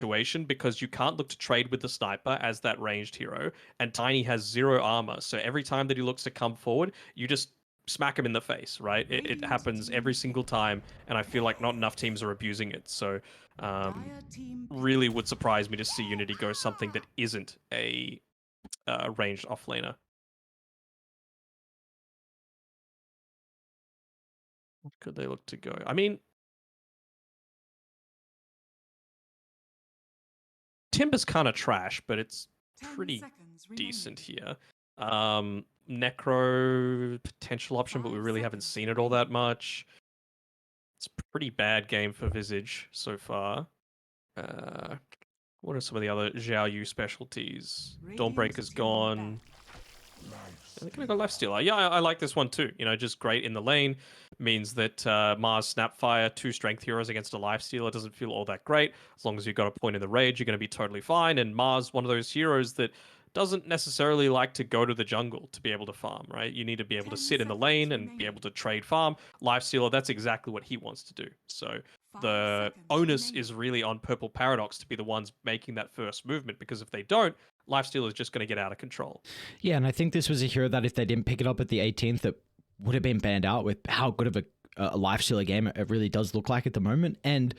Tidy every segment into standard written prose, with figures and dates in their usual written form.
situation because you can't look to trade with the sniper as that ranged hero, and Tiny has 0 armor. So every time that he looks to come forward, you just smack him in the face, right? It happens every single time, and I feel like not enough teams are abusing it. So really would surprise me to see Unity go something that isn't a ranged offlaner. What could they look to go? I mean, Timber's kind of trash, but it's pretty decent here. Necro potential option, but we really haven't seen it all that much. It's a pretty bad game for Visage so far. What are some of the other Xiao Yu specialties? Dawnbreaker's gone. They're gonna go Lifestealer. Yeah, I like this one too. You know, just great in the lane. Means that Mars Snapfire, 2 strength heroes against a Lifestealer doesn't feel all that great. As long as you've got a point in the rage, you're gonna be totally fine. And Mars, one of those heroes that doesn't necessarily like to go to the jungle to be able to farm, right? You need to be able to sit in the lane and be able to trade farm. Lifestealer, that's exactly what he wants to do. So the onus is really on Purple Paradox to be the ones making that first movement, because if they don't, Lifestealer is just going to get out of control. Yeah, and I think this was a hero that if they didn't pick it up at the 18th, that would have been banned out with how good of a lifestealer game it really does look like at the moment. And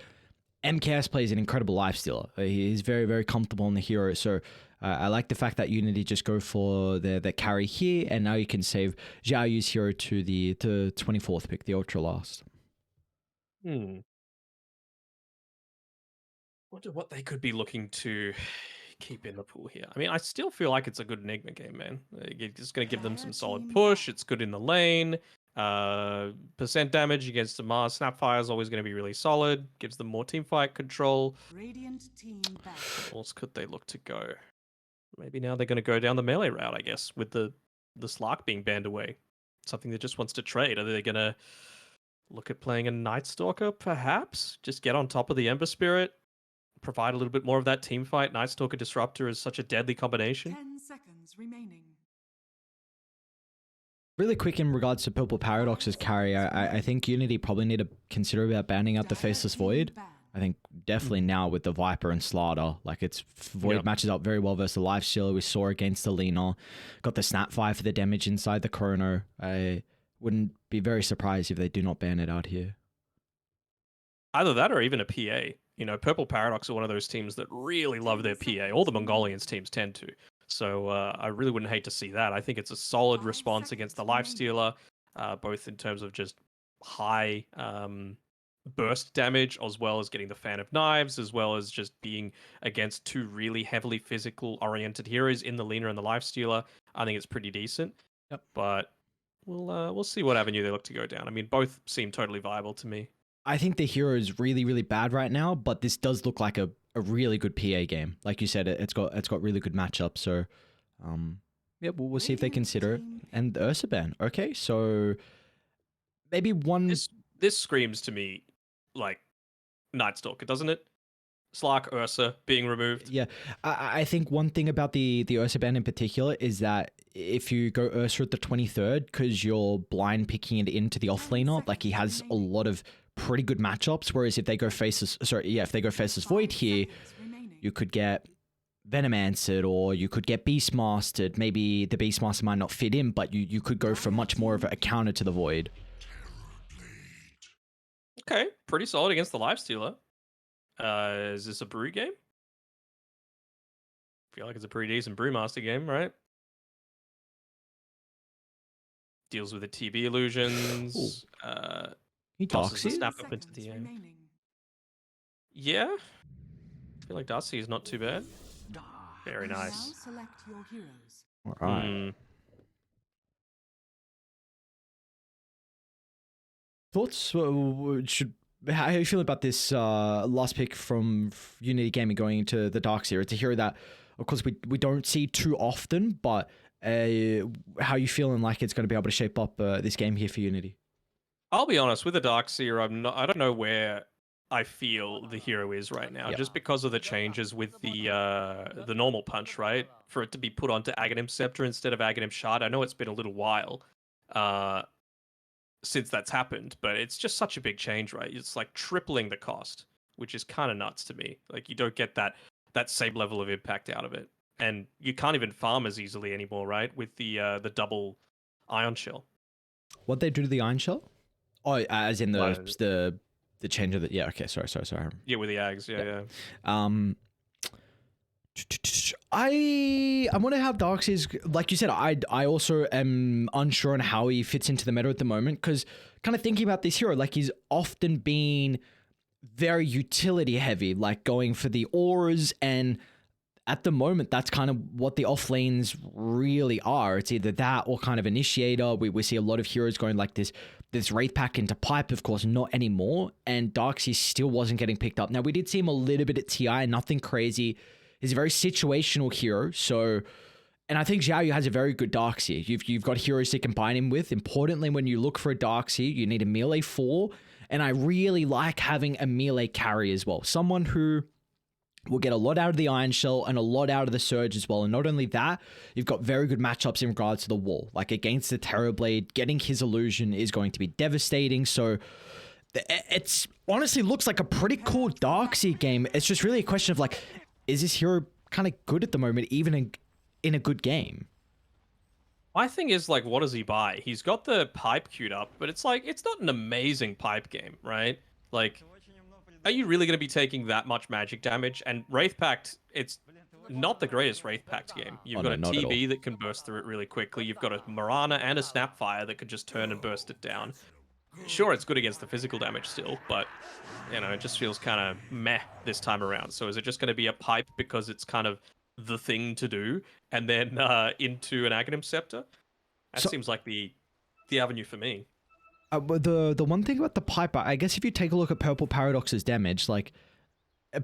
MKS plays an incredible lifestealer. He's very, very comfortable in the hero. So I like the fact that Unity just go for the carry here, and now you can save Xiao Yu's hero to the 24th pick, the ultra last. Wonder what they could be looking to keep in the pool here. I mean, I still feel like it's a good Enigma game, man. It's going to give them some solid push. It's good in the lane. Percent damage against the Mars Snapfire is always going to be really solid. Gives them more team fight control. Radiant team back. What else could they look to go? Maybe now they're going to go down the melee route, I guess, with the Slark being banned away. Something that just wants to trade. Are they going to look at playing a Night Stalker, perhaps? Just get on top of the Ember Spirit, provide a little bit more of that team fight. Night Stalker Disruptor is such a deadly combination. 10 seconds remaining. Really quick in regards to Purple Paradox's carry, I think Unity probably need to consider about banning out the Faceless Void. I think definitely now with the Viper and Slaughter, like it's Void matches up very well versus the Lifestealer. We saw against the Lina, got the Snapfire for the damage inside the Chrono. I wouldn't be very surprised if they do not ban it out here. Either that or even a PA. You know, Purple Paradox are one of those teams that really love their PA. All the Mongolians teams tend to. So I really wouldn't hate to see that. I think it's a solid response against the Lifestealer, both in terms of just high burst damage, as well as getting the Fan of Knives, as well as just being against 2 really heavily physical-oriented heroes in the Lina and the Lifestealer. I think it's pretty decent. Yep. But we'll see what avenue they look to go down. I mean, both seem totally viable to me. I think the hero is really, really bad right now, but this does look like a really good PA game. Like you said, it's got really good matchups. So, yeah, we'll see if they consider it. And the Ursa ban. Okay, so maybe one. This screams to me like Night Stalker, doesn't it? Slark, Ursa being removed. Yeah, I think one thing about the Ursa ban in particular is that if you go Ursa at the 23rd, because you're blind picking it into the offlaner, like he has a lot of pretty good matchups. Whereas if they go Faceless Void here, you could get Venomancered, or you could get Beastmastered. Maybe the Beastmaster might not fit in, but you could go for much more of a counter to the Void. Okay, pretty solid against the Lifestealer. Is this a brew game? I feel like it's a pretty decent Brewmaster game, right? Deals with the TB illusions. He tosses the Darkseid? snap up into the aim. Yeah. I feel like Darkseid is not too bad. Very nice. Select your heroes. All right. Thoughts? How are you feeling about this last pick from Unity Gaming going into the Darkseid? It's a hero that, of course, we don't see too often, but how are you feeling like it's going to be able to shape up this game here for Unity? I'll be honest, with the Darkseid, I don't know where I feel the hero is right now, just because of the changes with the normal punch, right? For it to be put onto Aghanim Scepter instead of Aghanim Shard. I know it's been a little while since that's happened, but it's just such a big change, right? It's like tripling the cost which is kind of nuts to me. Like you don't get that same level of impact out of it, and you can't even farm as easily anymore, right? With the double ion shell. What they do to the iron shell? Oh, as in Like, the change of the yeah. Okay, sorry. yeah, with the Ags, yeah, yeah. Um, I wonder how Darks is. Like you said, I also am unsure on how he fits into the meta at the moment because kind of thinking about this hero, like he's often been very utility heavy, like going for the auras, and at the moment that's kind of what the off lanes really are. It's either that or kind of initiator. We see a lot of heroes going like this Wraith Pack into pipe, of course, not anymore. And Darkseid still wasn't getting picked up. Now, we did see him a little bit at TI, nothing crazy. He's a very situational hero. So, and I think Xiaoyu has a very good Darkseid. You've got heroes to combine him with. Importantly, when you look for a Darkseid, you need a melee 4. And I really like having a melee carry as well. Someone who will get a lot out of the Iron Shell and a lot out of the Surge as well. And not only that, you've got very good matchups in regards to the wall. Like against the Terrorblade, getting his illusion is going to be devastating. So it's honestly looks like a pretty cool Darkseid game. It's just really a question of like, is this hero kind of good at the moment, even in a good game? My thing is like, what does he buy? He's got the pipe queued up, but it's like it's not an amazing pipe game, right? Like, are you really going to be taking that much magic damage? And Wraith Pact, it's not the greatest Wraith Pact game. You've got a TB that can burst through it really quickly. You've got a Mirana and a Snapfire that could just turn and burst it down. Sure, it's good against the physical damage still, but you know, it just feels kind of meh this time around. So is it just going to be a pipe because it's kind of the thing to do, and then into an Aghanim Scepter? That seems like the avenue for me. But the one thing about the pipe, I guess if you take a look at Purple Paradox's damage, like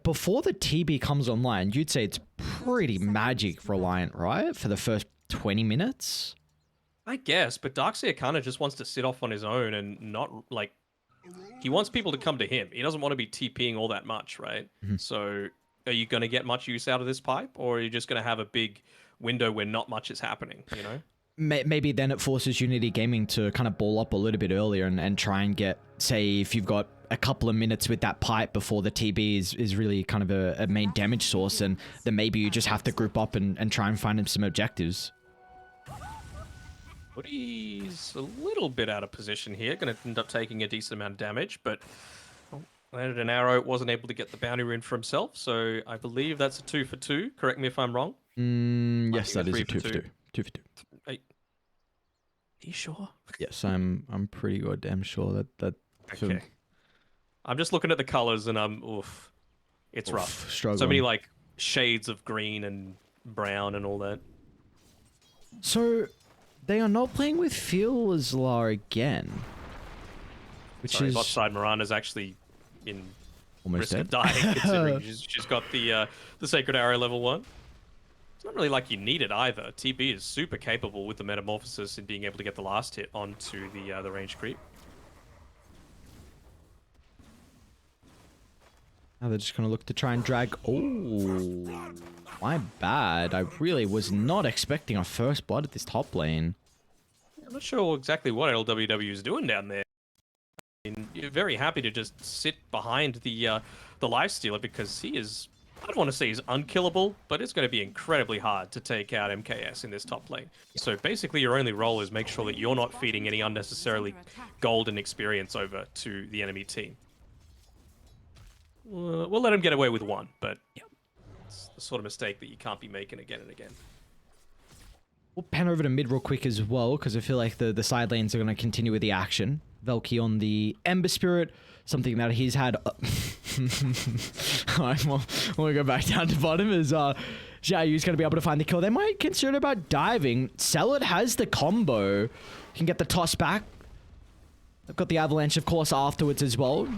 before the TB comes online, you'd say it's pretty magic reliant, right? For the first 20 minutes? I guess, but Darkseid kind of just wants to sit off on his own and not, like, he wants people to come to him. He doesn't want to be TPing all that much, right? Mm-hmm. So are you going to get much use out of this pipe, or are you just going to have a big window where not much is happening, you know? Maybe then it forces Unity Gaming to kind of ball up a little bit earlier and try and get, say, if you've got a couple of minutes with that pipe before the TB is really kind of a main damage source, and then maybe you just have to group up and try and find him some objectives. But he's a little bit out of position here. Going to end up taking a decent amount of damage, but landed an arrow. Wasn't able to get the bounty rune for himself, so I believe that's a 2 for 2. Correct me if I'm wrong. Yes, that is a 2 for 2. 2 for 2. Are you sure? Yes, I'm pretty goddamn sure that Okay. I'm just looking at the colors and it's rough. Struggling. So many like shades of green and brown and all that. So they are not playing with Fieldslar again. Which is bot side Mirana's actually in almost risk of dying, considering she's got the Sacred Arrow level 1. It's not really like you need it either. TB is super capable with the Metamorphosis in being able to get the last hit onto the range creep. Now they're just going to look to try and drag... Oh, my bad. I really was not expecting a first blood at this top lane. I'm not sure exactly what LWW is doing down there. I mean, you're very happy to just sit behind the Lifestealer because he is... I don't want to say he's unkillable, but it's going to be incredibly hard to take out MKS in this top lane. So basically your only role is make sure that you're not feeding any unnecessarily golden experience over to the enemy team. We'll let him get away with one, but yeah, it's the sort of mistake that you can't be making again and again. We'll pan over to mid real quick as well, because I feel like the side lanes are going to continue with the action. Velky on the Ember Spirit, something that he's had... Alright, well, we'll go back down to bottom as Xiaoyu's going to be able to find the kill. They might consider about diving. Celit has the combo. Can get the toss back. They've got the avalanche, of course, afterwards as well.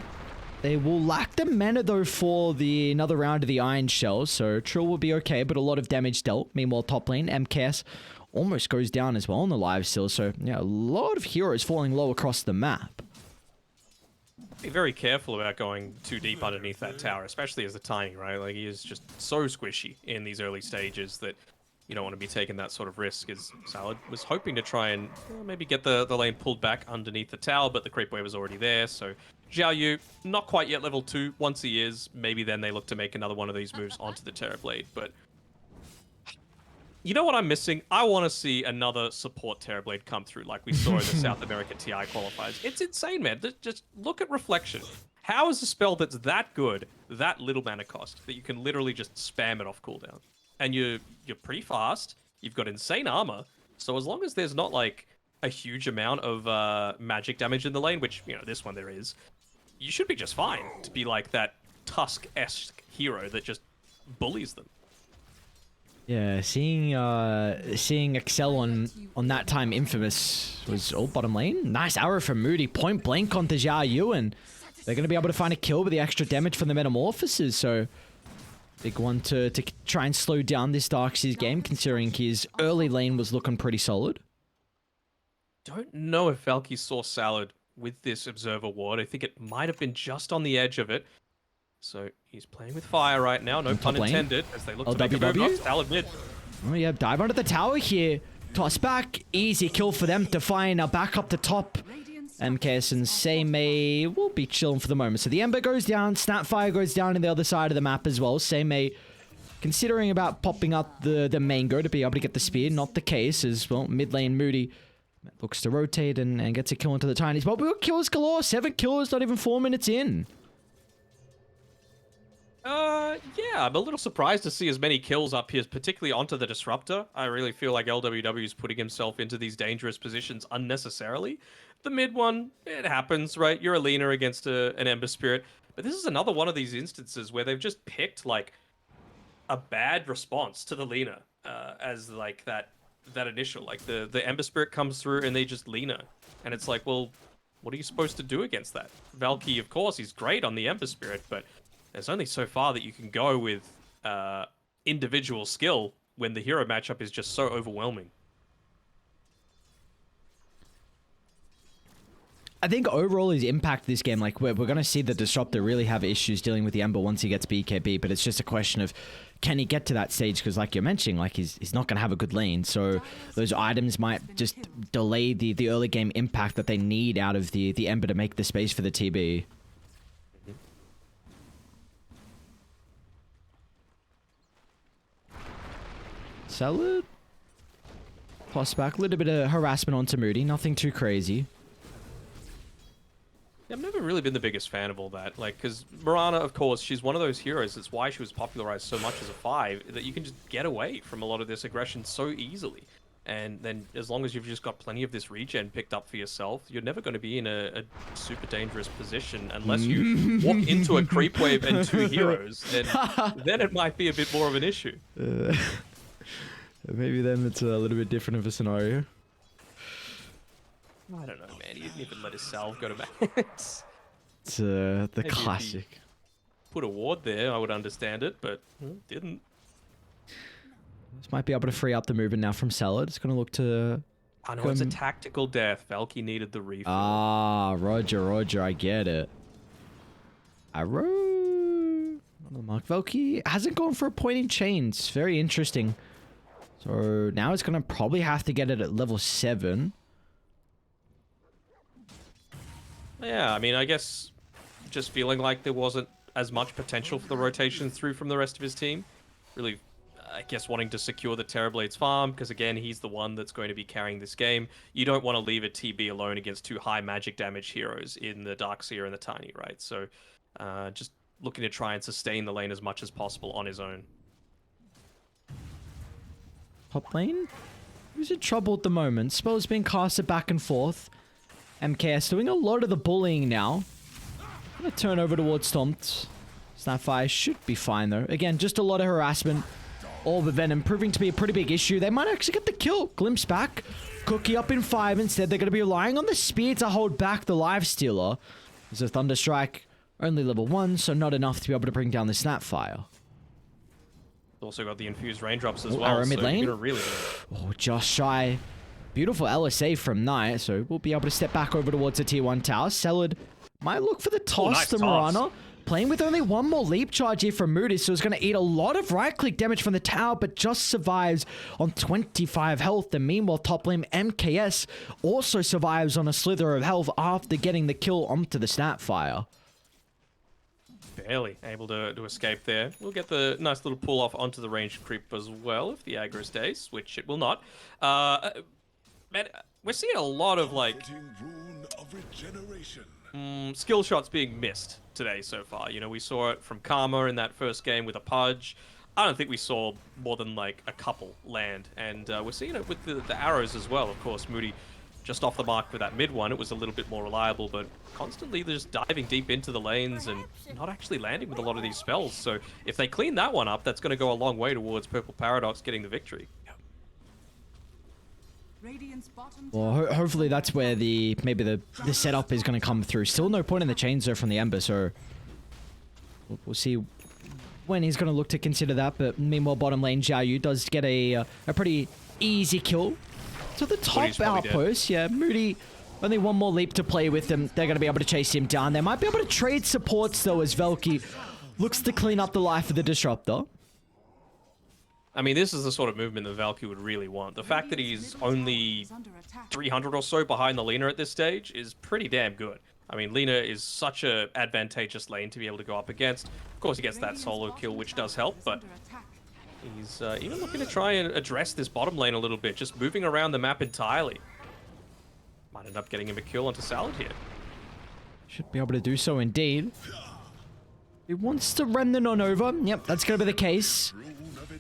They will lack the mana, though, for another round of the Iron Shell, so Trill will be okay, but a lot of damage dealt. Meanwhile, top lane, MKS almost goes down as well on the live still, so yeah, a lot of heroes falling low across the map. Be very careful about going too deep underneath that tower, especially as the Tiny, right? Like, he is just so squishy in these early stages that you don't want to be taking that sort of risk. As Salad was hoping to try and maybe get the lane pulled back underneath the tower, but the creep wave was already there, so Xiao Yu, not quite yet level 2. Once he is, maybe then they look to make another one of these moves onto the Terrorblade. But you know what I'm missing? I want to see another support Terrorblade come through like we saw in the South America TI qualifiers. It's insane, man. Just look at Reflection. How is a spell that's that good, that little mana cost, that you can literally just spam it off cooldown? And you're pretty fast. You've got insane armor. So as long as there's not like a huge amount of magic damage in the lane, which, you know, this one there is, you should be just fine to be like that Tusk-esque hero that just bullies them. Yeah, seeing Excel on that time Infamous was all bottom lane. Nice arrow from Moody, point blank onto Xiao Yu, and they're going to be able to find a kill with the extra damage from the Metamorphoses, so big one to try and slow down this Darkseers game, considering his early lane was looking pretty solid. Don't know if Valky saw Salad with this Observer Ward. I think it might have been just on the edge of it. So he's playing with fire right now, no pun intended, as they look to make a move up. Salad mid. Oh yeah, dive under the tower here. Toss back, easy kill for them to find a back up the top. MKS and Seimei will be chilling for the moment. So the Ember goes down, Snapfire goes down in the other side of the map as well. Seimei considering about popping up the mango to be able to get the spear. Not the case, as well, mid lane Moody looks to rotate and gets a kill into the Tinies. But we got kills galore, 7 kills, not even 4 minutes in. Yeah, I'm a little surprised to see as many kills up here, particularly onto the Disruptor. I really feel like LWW is putting himself into these dangerous positions unnecessarily. The mid one, it happens, right? You're a Lina against an Ember Spirit. But this is another one of these instances where they've just picked, like, a bad response to the Lina as, like, that initial. Like, the Ember Spirit comes through and they just Lina. And it's like, well, what are you supposed to do against that? Valky, of course, he's great on the Ember Spirit, but there's only so far that you can go with individual skill when the hero matchup is just so overwhelming. I think overall his impact this game, like we're going to see the Disruptor really have issues dealing with the Ember once he gets BKB, but it's just a question of can he get to that stage, because like you're mentioning, like he's not going to have a good lane, so those items might just delay the early game impact that they need out of the Ember to make the space for the TB. Salad. Toss back. A little bit of harassment onto Moody. Nothing too crazy. Yeah, I've never really been the biggest fan of all that. Like, because Mirana, of course, she's one of those heroes. That's why she was popularized so much as a 5, that you can just get away from a lot of this aggression so easily. And then as long as you've just got plenty of this regen picked up for yourself, you're never going to be in a super dangerous position unless you walk into a creep wave and 2 heroes. Then it might be a bit more of an issue. Maybe then it's a little bit different of a scenario. I don't know, man. He didn't even let his salve go to max. It's the Maybe classic. Put a ward there, I would understand it, but didn't. This might be able to free up the movement now from Salad. It's going to look to... I know it's a tactical death. Valky needed the refill. Ah, Roger, I get it. Arrow. On the mark. Valky hasn't gone for a point in chains. Very interesting. So now it's going to probably have to get it at level 7. Yeah, I mean, I guess just feeling like there wasn't as much potential for the rotation through from the rest of his team. Really, I guess, wanting to secure the Terrorblade's farm, because again, he's the one that's going to be carrying this game. You don't want to leave a TB alone against 2 high magic damage heroes in the Darkseer and the Tiny, right? So just looking to try and sustain the lane as much as possible on his own. Top lane? Who's in trouble at the moment? Spells being casted back and forth. MKS doing a lot of the bullying now. Gonna turn over towards Stomped. Snapfire should be fine though. Again, just a lot of harassment. All the Venom proving to be a pretty big issue. They might actually get the kill. Glimpse back. Cookie up in 5 instead. They're going to be relying on the spear to hold back the Lifestealer. There's a Thunderstrike. Only level 1, so not enough to be able to bring down the Snapfire. Also got the infused raindrops as well. Arrow mid lane. Really Oh, just shy. Beautiful LSA from Knight, so we'll be able to step back over towards the tier 1 tower. Salad might look for the toss nice to toss. Mirana. playing with only one more leap charge here from Moody, so it's going to eat a lot of right-click damage from the tower, but just survives on 25 health. And meanwhile, top lane MKS also survives on a slither of health after getting the kill onto the Snapfire. Barely able to escape there. We'll get the nice little pull off onto the range creep as well if the aggro stays, which it will not. Man, we're seeing a lot of like skill shots being missed today so far. You know, we saw it from Karma in that first game with a Pudge. I don't think we saw more than like a couple land, and we're seeing it with the arrows as well. Of course, Moody just off the mark for that mid one. It was a little bit more reliable, but constantly just diving deep into the lanes and not actually landing with a lot of these spells. So if they clean that one up, that's going to go a long way towards Purple Paradox getting the victory. Well, hopefully that's where maybe the setup is going to come through. Still no point in the chains though from the Ember, so we'll see when he's going to look to consider that. But meanwhile, bottom lane Xiao Yu does get a pretty easy kill. So the top outpost, yeah, Moody, only one more leap to play with them. They're going to be able to chase him down. They might be able to trade supports, though, as Velky looks to clean up the life of the Disruptor. I mean, this is the sort of movement that Valky would really want. The fact that he's only 300 or so behind the Lina at this stage is pretty damn good. I mean, Lina is such a advantageous lane to be able to go up against. Of course, he gets that solo kill, which does help, but he's even looking to try and address this bottom lane a little bit, just moving around the map entirely. Might end up getting him a kill onto Salad here. Should be able to do so indeed. He wants to Remnant on over. Yep, that's going to be the case.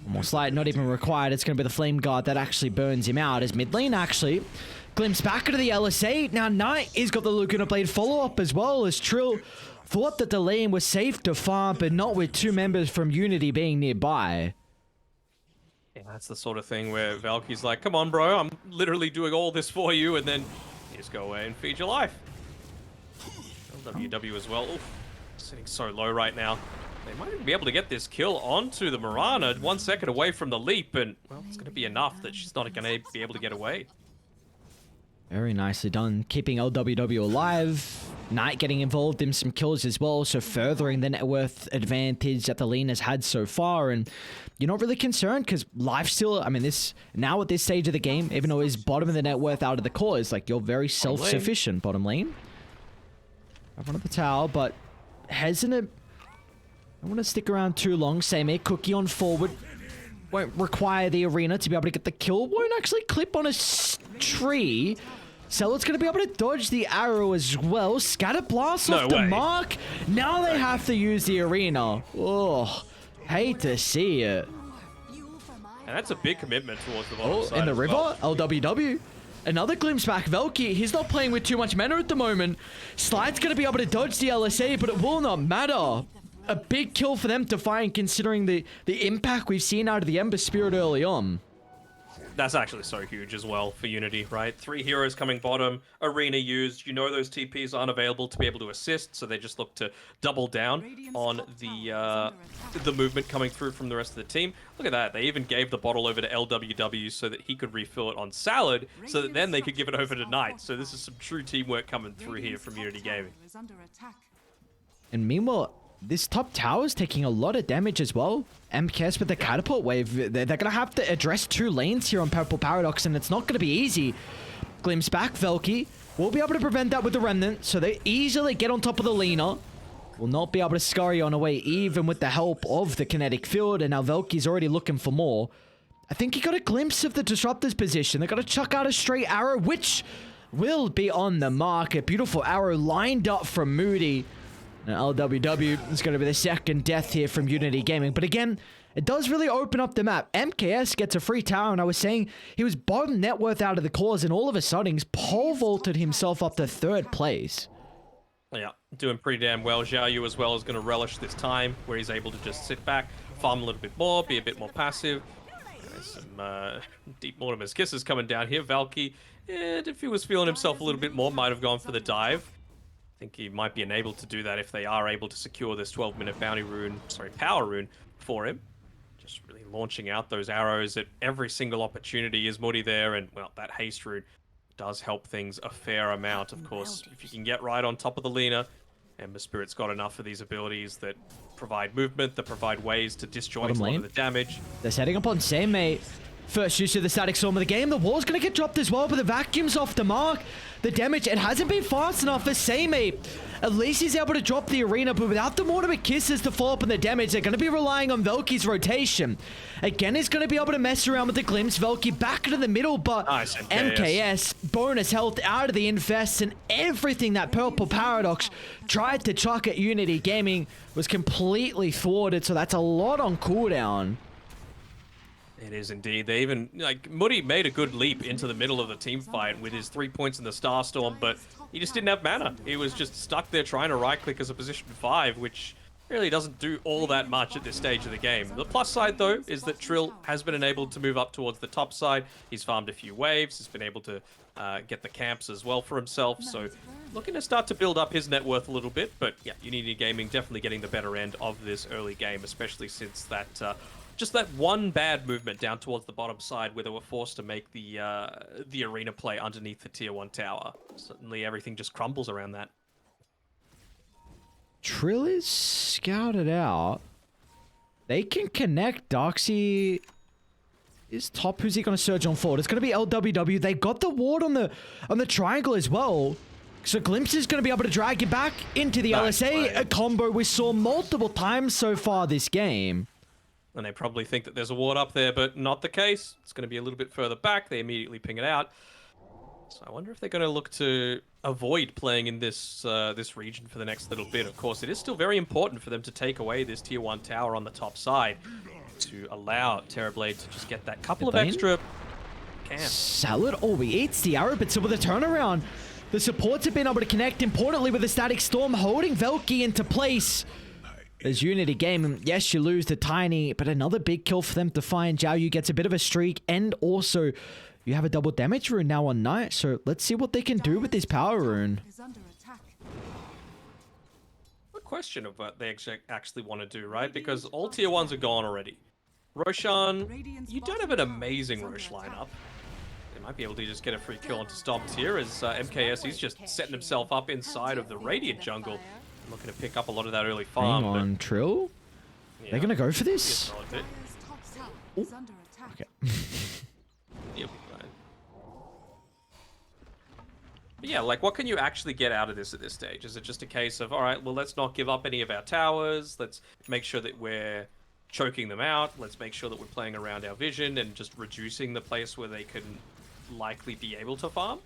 Almost like not even required. It's going to be the Flame Guard that actually burns him out as mid lane actually glimpse back into the LSA. Now Knight is got the Laguna Blade follow-up as well, as Trill thought that the lane was safe to farm, but not with two members from Unity being nearby. Yeah, that's the sort of thing where Valky's like, come on, bro, I'm literally doing all this for you, and then you just go away and feed your life. LWW as well. Oof, sitting so low right now. They might even be able to get this kill onto the Mirana, 1 second away from the leap, and, well, it's going to be enough that she's not going to be able to get away. Very nicely done, keeping LWW alive. Knight getting involved in some kills as well, so furthering the net worth advantage that the lane has had so far. And you're not really concerned because lifesteal, I mean, this now at this stage of the game, even though he's bottom of the net worth out of the core, is like you're very self-sufficient bottom lane. I want the tower, but hesitant. I want to stick around too long. Same here, Cookie on forward. Won't require the arena to be able to get the kill. Won't actually clip on a tree. Celad's going to be able to dodge the arrow as well. Scatter blast off the mark. Now they have to use the arena. Oh, hate to see it. And that's a big commitment towards the bottom side. In the river, well. LWW. Another glimpse back. Velky, he's not playing with too much mana at the moment. Slide's going to be able to dodge the LSA, but it will not matter. A big kill for them to find, considering the impact we've seen out of the Ember Spirit early on. That's actually so huge as well for Unity, right? 3 heroes coming bottom, arena used. You know those TPs aren't available to be able to assist, so they just look to double down on the movement coming through from the rest of the team. Look at that. They even gave the bottle over to LWW so that he could refill it on Salad, so that then they could give it over to Knight. So this is some true teamwork coming through here from Unity Gaming. And meanwhile, this top tower is taking a lot of damage as well. MKS with the catapult wave, they're going to have to address 2 lanes here on Purple Paradox, and it's not going to be easy. Glimpse back, Velky will be able to prevent that with the Remnant, so they easily get on top of the Lina. Will not be able to scurry on away even with the help of the kinetic field, and now Velky's already looking for more. I think he got a glimpse of the Disruptor's position. They're going to chuck out a straight arrow, which will be on the mark. A beautiful arrow lined up from Moody. Now LWW is going to be the second death here from Unity Gaming. But again, it does really open up the map. MKS gets a free tower, and I was saying he was bottom net worth out of the cores, and all of a sudden he's pole vaulted himself up to 3rd place. Yeah, doing pretty damn well. Xiao Yu as well is going to relish this time where he's able to just sit back, farm a little bit more, be a bit more passive. There's some deep Mortimer's Kisses coming down here. Valky, if he was feeling himself a little bit more, might have gone for the dive. I think he might be enabled to do that if they are able to secure this 12-minute bounty rune, power rune for him. Just really launching out those arrows at every single opportunity. Is Moody there? And, well, that haste rune does help things a fair amount, of course. If you can get right on top of the Lina, Ember Spirit's got enough of these abilities that provide movement, that provide ways to disjoint Bottom a lot lane. of the damage. They're setting up on same, mate. First use of the static storm of the game. The wall's going to get dropped as well, but the vacuum's off the mark. The damage, it hasn't been fast enough for Saymate. At least he's able to drop the arena, but without the Mortimer Kisses to follow up on the damage, they're going to be relying on Velky's rotation. Again, he's going to be able to mess around with the glimpse. Velky back into the middle, but Nice, MKS, bonus health out of the infest, and everything that Purple Paradox tried to chuck at Unity Gaming was completely thwarted, so that's a lot on cooldown. It is indeed. They even, like, Moody made a good leap into the middle of the team fight with his 3 points in the Starstorm, but he just didn't have mana. He was just stuck there trying to right-click as a position 5, which really doesn't do all that much at this stage of the game. The plus side, though, is that Trill has been enabled to move up towards the top side. He's farmed a few waves. He's been able to get the camps as well for himself, so looking to start to build up his net worth a little bit. But yeah, Unity Gaming definitely getting the better end of this early game, especially since that... just that one bad movement down towards the bottom side where they were forced to make the arena play underneath the tier 1 tower. Suddenly everything just crumbles around that. Trill is scouted out. They can connect. Darksea is top. Who's he going to surge on forward? It's going to be LWW. They got the ward on the triangle as well. So Glimpse is going to be able to drag it back into the Nice LSA. play. A combo we saw multiple times so far this game. And they probably think that there's a ward up there, but not the case. It's going to be a little bit further back. They immediately ping it out. So I wonder if they're going to look to avoid playing in this this region for the next little bit. Of course, it is still very important for them to take away this tier 1 tower on the top side to allow Terrorblade to just get that couple of Lane? extra camps. Salad. Oh, he eats the arrow, but so with a turnaround. The supports have been able to connect, importantly, with the Static Storm holding Velky into place. As Unity Game, yes, you lose the Tiny, but another big kill for them to find. Zhao Yu gets a bit of a streak, and also you have a double damage rune now on Knight, so let's see what they can do with this power rune. Is under attack. A question of what they actually want to do, right? Because all tier 1s are gone already. Roshan, you don't have an amazing Rosh lineup. They might be able to just get a free kill onto Stomps here as MKS, he's just setting himself up inside of the Radiant jungle. Looking to pick up a lot of that early farm. Hang on, Trill? Yeah, They're going to go for this? yes, I like it. Dire's top tower is under attack. Okay. He'll be fine. But yeah, like, what can you actually get out of this at this stage? Is it just a case of, all right, well, let's not give up any of our towers. Let's make sure that we're choking them out. Let's make sure that we're playing around our vision and just reducing the place where they can likely be able to farm?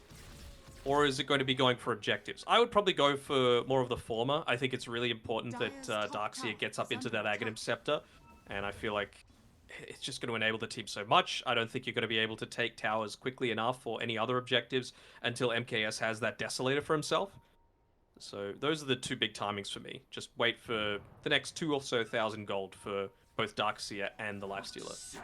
Or is it going to be going for objectives? I would probably go for more of the former. I think it's really important that Darkseer gets up into that Aghanim Scepter. And I feel like it's just going to enable the team so much. I don't think you're going to be able to take towers quickly enough or any other objectives until MKS has that Desolator for himself. So those are the two big timings for me. Just wait for the next 2 or so thousand gold for both Darkseer and the Lifestealer.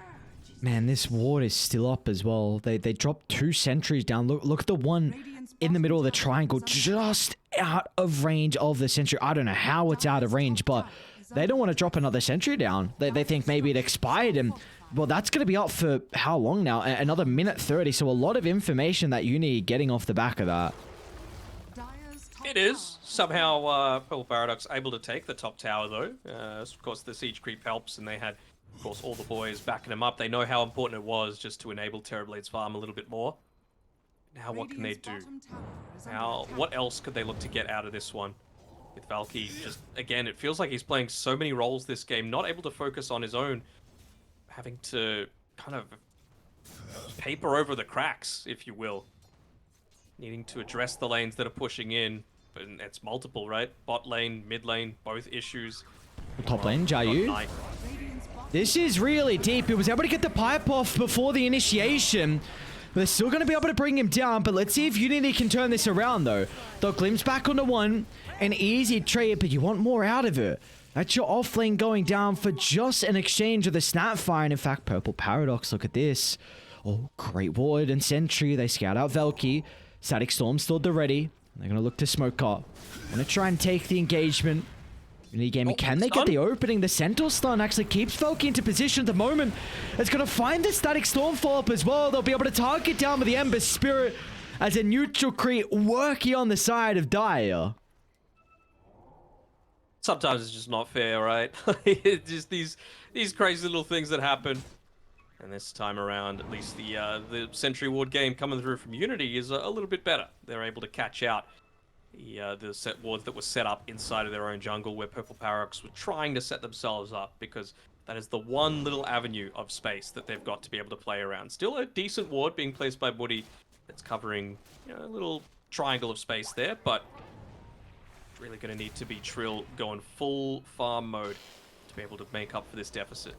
Man, this ward is still up as well. They dropped 2 sentries down. Look at the one in the middle of the triangle, just out of range of the sentry. I don't know how it's out of range, but they don't want to drop another sentry down. They think maybe it expired, and well, that's going to be up for how long now? Another minute 30, so a lot of information that you need getting off the back of that. It is. Somehow, Purple Paradox able to take the top tower, though. Of course, the siege creep helps, and they had, of course, all the boys backing them up. They know how important it was just to enable Terrorblade's farm a little bit more. Now, what can they do? Now, what else could they look to get out of this one? With Valky, just, again, it feels like he's playing so many roles this game, not able to focus on his own, having to kind of paper over the cracks, if you will. Needing to address the lanes that are pushing in, but it's multiple, right? Bot lane, mid lane, both issues. Top lane, Zhao Yu. This is really deep. He was able to get the pipe off before the initiation. They're still going to be able to bring him down, but let's see if Unity can turn this around, though. The glimpse back onto 1. An easy trade, but you want more out of it. That's your offlane going down for just an exchange of the Snapfire. And in fact, Purple Paradox, look at this. Oh, great ward and sentry. They scout out Velky. Static Storm still at the ready. They're going to look to smoke up. Want to try and take the engagement. Unity Gaming, can they get the opening? The Centaur stun actually keeps Velky into position at the moment. It's going to find the Static Storm follow-up as well. They'll be able to target down with the Ember Spirit as a neutral creep working on the side of Dire. sometimes it's just not fair, right? It's just these crazy little things that happen. And this time around, at least the Sentry Ward game coming through from Unity is a little bit better. They're able to catch out the set wards that were set up inside of their own jungle, where Purple Paradox were trying to set themselves up, because that is the one little avenue of space that they've got to be able to play around. Still a decent ward being placed by Woody that's covering, you know, a little triangle of space there, but really going to need to be Trill going full farm mode to be able to make up for this deficit.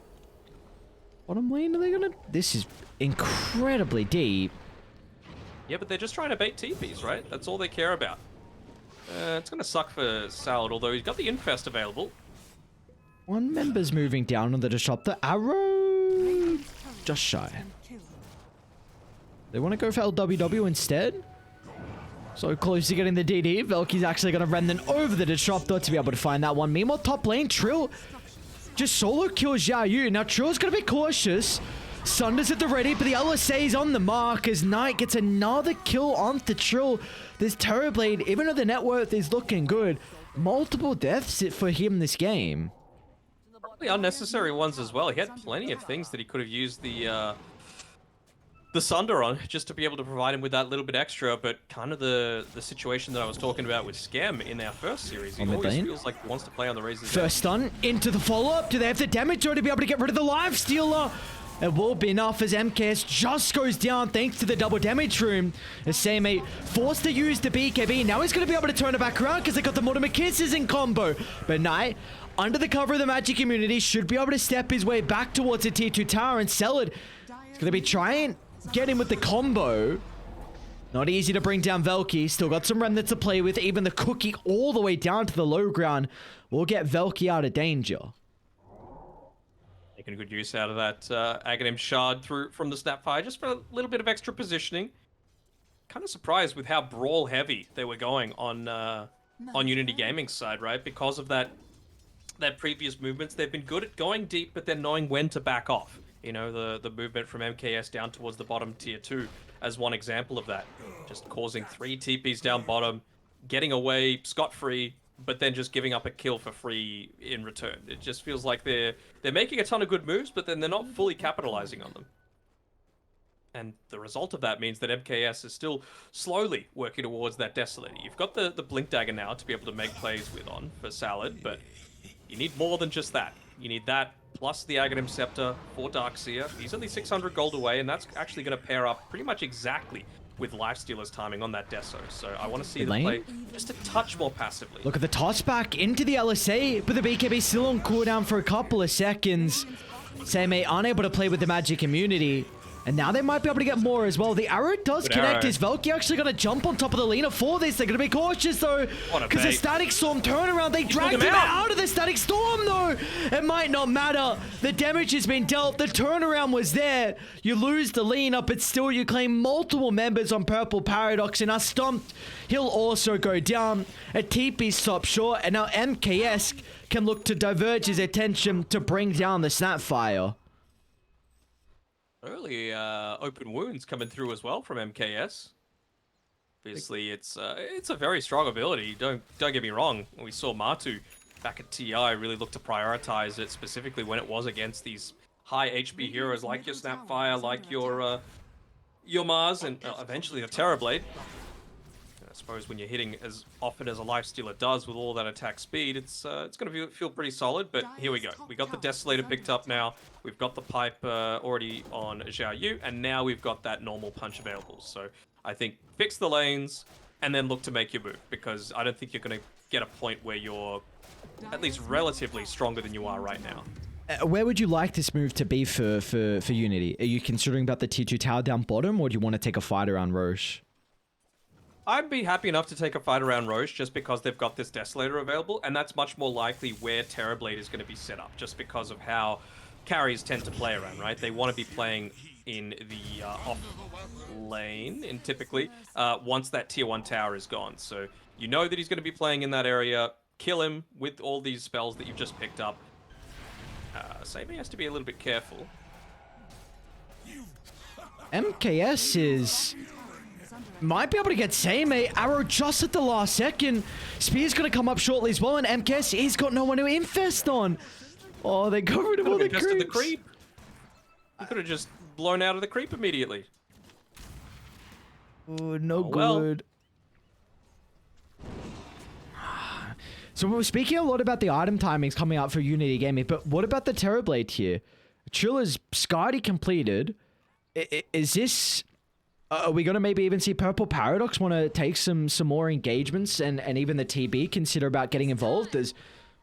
Bottom lane, are they gonna... This is incredibly deep. Yeah, but they're just trying to bait TPs, right? That's all they care about. It's going to suck for Salad, although he's got the Infest available. One member's moving down on the disruptor. Arrow... Just shy. They want to go for LWW instead? So close to getting the DD. Velky's actually going to Remnant over the disruptor to be able to find that one. Meanwhile, top lane, Trill just solo kills Xiao Yu. Now, Trill's going to be cautious. Sunder's at the ready, but the LSA is on the mark as Knight gets another kill onto Trill. This Terrorblade, even though the net worth is looking good, multiple deaths for him this game. Probably unnecessary ones as well. He had plenty of things that he could have used the Sunder on, just to be able to provide him with that little bit extra, but kind of the situation that I was talking about with Scam in our first series. He always feels like he wants to play on the razor's First stun into the follow-up. Do they have the damage or to be able to get rid of the life stealer? It will be enough as MKS just goes down thanks to the double damage room. As Samate forced to use the BKB. Now he's going to be able to turn it back around because they got the Mortimer Kisses in combo. But Knight, under the cover of the Magic immunity, should be able to step his way back towards the tier 2 tower and sell it. He's going to be trying get him with the combo. Not easy to bring down Velky. Still got some remnants to play with. Even the cookie all the way down to the low ground will get Velky out of danger. Making good use out of that Aghanim shard through from the Snapfire, just for a little bit of extra positioning. Kind of surprised with how brawl heavy they were going on Unity Gaming's side, right? Because of that previous movements, they've been good at going deep, but then knowing when to back off. You know, the movement from MKS down towards the bottom tier 2 as one example of that. Just causing 3 TPs down bottom, getting away scot-free, but then just giving up a kill for free in return. It just feels like they're making a ton of good moves, but then they're not fully capitalizing on them. And the result of that means that MKS is still slowly working towards that Desolator. You've got the Blink Dagger now to be able to make plays with on for Salad, but you need more than just that. You need that plus the Aghanim Scepter for Darkseer. He's only 600 gold away, and that's actually going to pair up pretty much exactly with Lifestealer's timing on that Deso. So I want to see them play just a touch more passively. Look at the toss back into the LSA, but the BKB still on cooldown for a couple of seconds. Samate unable to play with the magic immunity. And now they might be able to get more as well. The arrow does connect. Is Velky actually going to jump on top of the Lina for this? They're going to be cautious though. Because the Static Storm turnaround, they dragged him out of the Static Storm though. It might not matter. The damage has been dealt. The turnaround was there. You lose the Lina, but still you claim multiple members on Purple Paradox and are stumped. He'll also go down. A TP stop short. And now MKS can look to diverge his attention to bring down the Snapfire. Early open wounds coming through as well from MKS. Obviously, it's a very strong ability. Don't get me wrong. We saw Matu back at TI really look to prioritize it, specifically when it was against these high HP heroes like your Snapfire, like your Mars, and eventually the Terrorblade. I suppose when you're hitting as often as a Lifestealer does with all that attack speed, it's going to feel pretty solid. But here we go. We got the Desolator picked up now. We've got the pipe already on Xiao Yu, and now we've got that normal punch available. So I think fix the lanes and then look to make your move, because I don't think you're going to get a point where you're at least relatively stronger than you are right now. Where would you like this move to be for Unity? Are you considering about the tier 2 tower down bottom, or do you want to take a fight around Roche? I'd be happy enough to take a fight around Roche just because they've got this Desolator available, and that's much more likely where Terrorblade is going to be set up, just because of how carries tend to play around, right? They want to be playing in the off lane, and typically, once that tier 1 tower is gone. So you know that he's going to be playing in that area, kill him with all these spells that you've just picked up. Sammy has to be a little bit careful. MKS is might be able to get same, mate. Arrow just at the last second. Spear's going to come up shortly as well, and MKS, he's got no one to infest on. Oh, they got rid of all the Infested creeps. the creep. You could have just blown out of the creep immediately. Oh, no well. good. So we were speaking a lot about the item timings coming out for Unity Gaming, but what about the Terrorblade here? Trilla's Skadi completed. Is this... are we going to maybe even see Purple Paradox want to take some more engagements and even the TB consider about getting involved?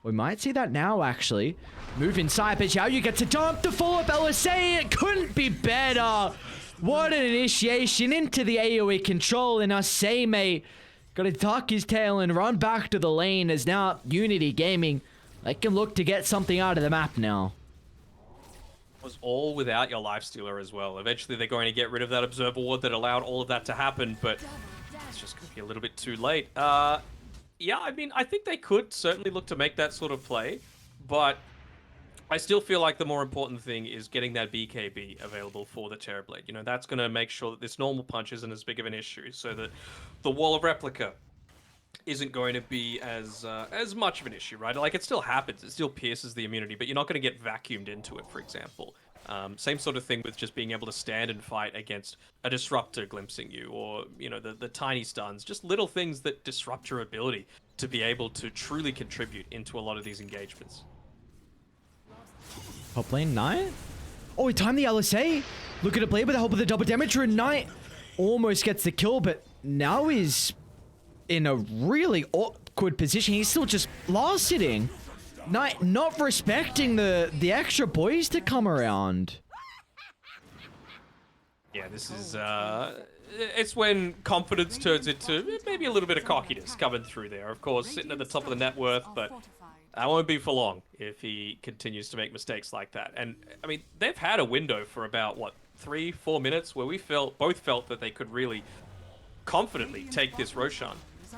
We might see that now, actually. Move inside, but Xiao, you get to jump the follow-up LSA. It couldn't be better. What an initiation into the AoE control, and Asame got to tuck his tail and run back to the lane as now Unity Gaming, they can look to get something out of the map now. Was all without your lifestealer as well. Eventually they're going to get rid of that observer ward that allowed all of that to happen, but it's just going to be a little bit too late. Yeah, I mean, I think they could certainly look to make that sort of play, but I still feel like the more important thing is getting that BKB available for the Terrorblade. You know, that's going to make sure that this normal punch isn't as big of an issue, so that the wall of replica isn't going to be as much of an issue, right? Like, it still happens, it still pierces the immunity, but you're not going to get vacuumed into it, for example. Same sort of thing with just being able to stand and fight against a disruptor glimpsing you, or, you know, the tiny stuns, just little things that disrupt your ability to be able to truly contribute into a lot of these engagements. Top lane, Knight? Oh, he timed the LSA. Look at it play with the help of the double damage, and Knight almost gets the kill, but now he's in a really awkward position. He's still just last sitting. Knight not respecting the extra boys to come around. Yeah, this is, it's when confidence turns into maybe a little bit of cockiness coming through there. Of course, sitting at the top of the net worth, but that won't be for long if he continues to make mistakes like that. And, I mean, they've had a window for about, what, 3-4 minutes where we both felt that they could really confidently take this Roshan.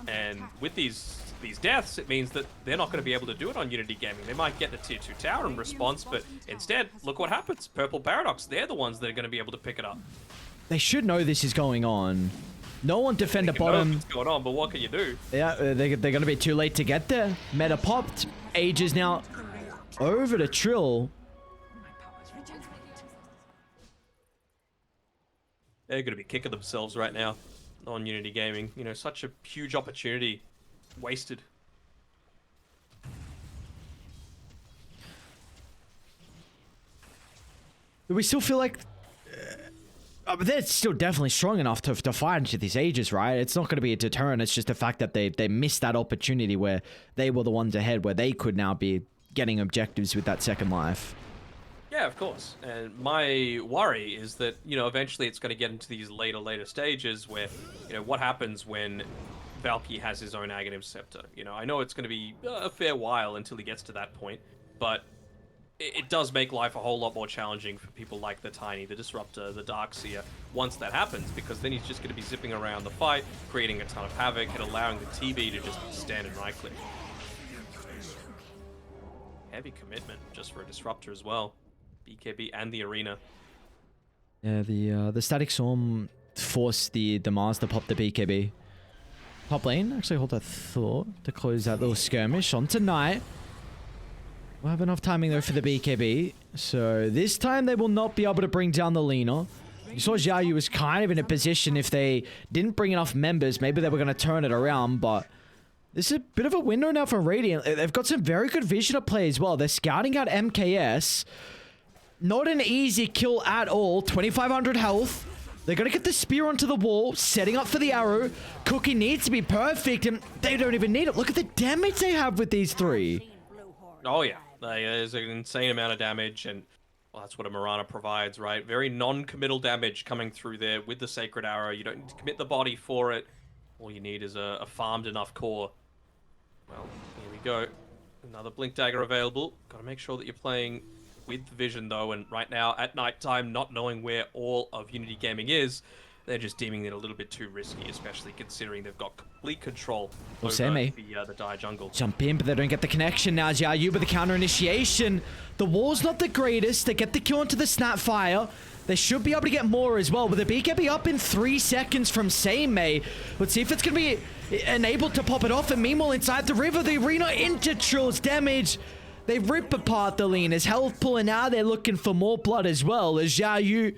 And with these deaths, it means that they're not going to be able to do it on Unity Gaming. They might get the tier 2 tower in response, but instead, look what happens. Purple Paradox, they're the ones that are going to be able to pick it up. They should know this is going on. No one defend a Know bottom. what's going on, but what can you do? Yeah, they're going to be too late to get there. Meta popped. Ages now over to Trill. They're going to be kicking themselves right now on Unity Gaming. You know, such a huge opportunity wasted. We still feel like but they're still definitely strong enough to fight into these Ages, right? It's not going to be a deterrent. It's just the fact that they missed that opportunity where they were the ones ahead, where they could now be getting objectives with that second life. Yeah, of course. And my worry is that, you know, eventually it's going to get into these later stages where, you know, what happens when Valky has his own Aghanim Scepter? You know, I know it's going to be a fair while until he gets to that point, but it does make life a whole lot more challenging for people like the Tiny, the Disruptor, the Darkseer, once that happens, because then he's just going to be zipping around the fight, creating a ton of havoc, and allowing the TB to just stand and right-click. Heavy commitment just for a Disruptor as well. BKB and the Arena. Yeah, the Static Storm forced the Mars to pop the BKB. Top lane, actually hold that thought to close that little skirmish onto Knight. We'll have enough timing though for the BKB. So this time they will not be able to bring down the Lina. You saw Xiao Yu was kind of in a position if they didn't bring enough members, maybe they were going to turn it around, but this is a bit of a window now for Radiant. They've got some very good vision at play as well. They're scouting out MKS. Not an easy kill at all. 2,500 health. They're going to get the spear onto the wall, setting up for the arrow. Cookie needs to be perfect, and they don't even need it. Look at the damage they have with these three. Oh yeah, there's an insane amount of damage, and well, that's what a Mirana provides, right? Very non-committal damage coming through there with the Sacred Arrow. You don't need to commit the body for it. All you need is a farmed enough core. Well, here we go. Another Blink Dagger available. Got to make sure that you're playing with vision though, and right now at nighttime, not knowing where all of Unity Gaming is, they're just deeming it a little bit too risky, especially considering they've got complete control over the Dire jungle. Jump in, but they don't get the connection now. Xiao Yu with the counter initiation. The wall's not the greatest. They get the kill onto the Snapfire. They should be able to get more as well, but the BKB up in 3 seconds from Seimei. Let's see if it's going to be enabled to pop it off. And meanwhile, inside the river, the arena into Trill's damage. They rip apart the lean. His health pulling out. They're looking for more blood as well. As Xiao Yu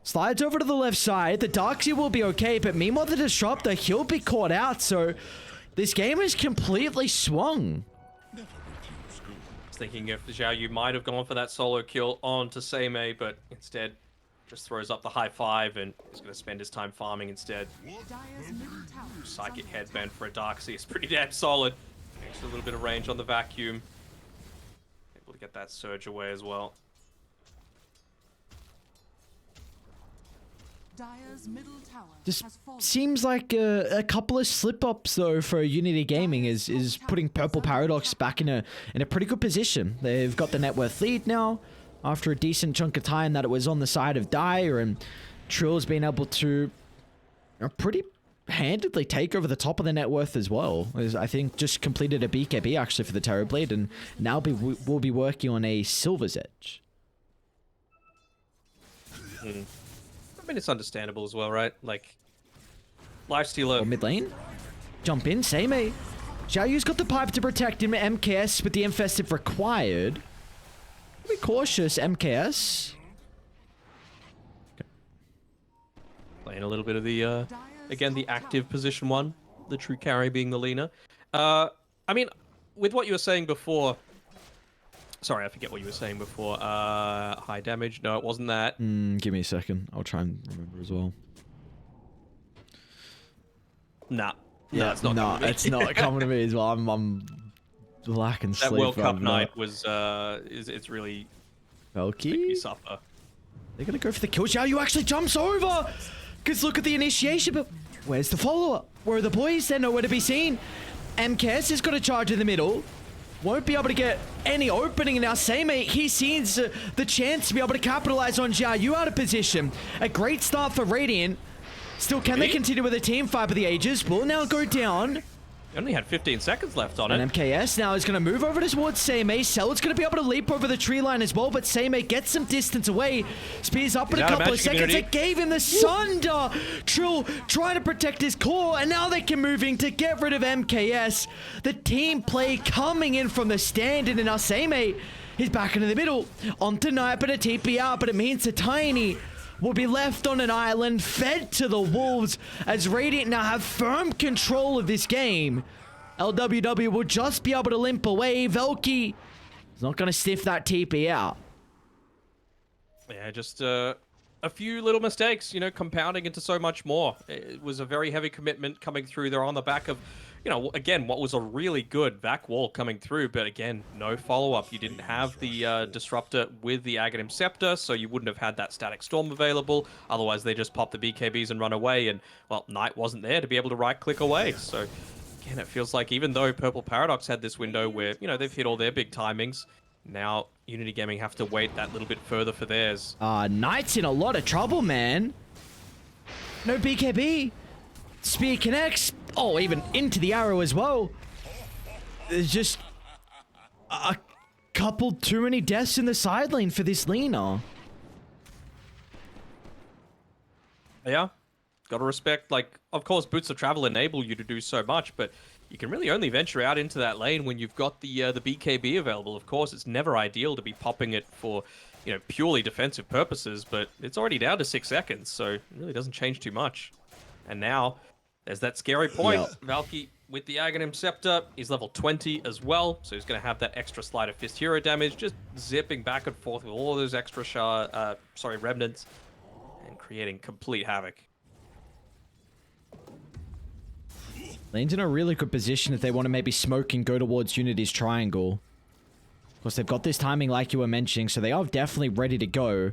slides over to the left side. The Darkseid will be okay, but meanwhile, the Disruptor, he'll be caught out. So this game is completely swung. Thinking if Xiao Yu might have gone for that solo kill onto Seimei, but instead just throws up the high five and is going to spend his time farming instead. Dire's middle tower is Psychic under headband for a Darkseid is pretty damn solid. Extra little bit of range on the vacuum. Able to get that surge away as well. Dire's middle tower Just has fallen. seems like a couple of slip-ups though for Unity Gaming is putting Purple Paradox back in a pretty good position. They've got the net worth lead now after a decent chunk of time that it was on the side of Dire, and Trill's been able to pretty handedly take over the top of the net worth as well. I think just completed a BKB actually for the Terrorblade, and now we'll be working on a Silver's Edge. I mean, it's understandable as well, right? Like, Lifestealer. Or mid lane. Jump in, Seimei. Xiao Yu's got the pipe to protect him at MKS with the Infestive required. Be cautious, MKS. Playing a little bit of the, again, the active position one. The true carry being the leaner. I mean, with what you were saying before... Sorry, I forget what you were saying before. High damage. No, it wasn't that. Give me a second. I'll try and remember as well. Nah. Yeah, it's not. no, it's not coming to me as well. I'm lacking sleep. That World Cup I'm night was, it's really making you Valky? suffer. They're going to go for the kill. Xiao Yu actually jumps over. Because look at the initiation, but where's the follow-up? Where are the boys? They're nowhere to be seen. MKS has got a charge in the middle. Won't be able to get any opening now. Seimei, he sees the chance to be able to capitalize on Xiao Yu out of position. A great start for Radiant. Still, can they continue with a team fight for the ages? Will now go down. You only had 15 seconds left on it. And MKS now is going to move over towards Seimei. Celad's going to be able to leap over the tree line as well, but Seimei gets some distance away. Spears up in a couple of seconds. It gave him the Sunder. Trill trying to protect his core, and now they can move in to get rid of MKS. The team play coming in from the stand, and now Seimei is back into the middle. Onto Knight, but a TP out, but it means the Tiny will be left on an island, fed to the wolves, as Radiant now have firm control of this game. LWW will just be able to limp away. Velky is not going to sniff that TP out. Yeah, just a few little mistakes, you know, compounding into so much more. It was a very heavy commitment coming through there on the back of, you know, again, what was a really good vac wall coming through, but again, no follow-up. You didn't have the Disruptor with the Aghanim Scepter, so you wouldn't have had that Static Storm available. Otherwise, they just pop the BKBs and run away, and, well, Knight wasn't there to be able to right-click away. So, again, it feels like even though Purple Paradox had this window where, you know, they've hit all their big timings, now Unity Gaming have to wait that little bit further for theirs. Knight's in a lot of trouble, man. No BKB. Spear connects. Oh, even into the arrow as well. There's just a couple too many deaths in the side lane for this leaner. Yeah, gotta respect, like, of course, Boots of Travel enable you to do so much, but you can really only venture out into that lane when you've got the BKB available. Of course, it's never ideal to be popping it for, you know, purely defensive purposes, but it's already down to 6 seconds, so it really doesn't change too much. And now, there's that scary point. Yep. Valky with the Aghanim Scepter, he's level 20 as well, so he's going to have that extra Sleight of Fist hero damage, just zipping back and forth with all of those extra remnants, and creating complete havoc. Lane's in a really good position if they want to maybe smoke and go towards Unity's triangle. Of course, they've got this timing like you were mentioning, so they are definitely ready to go.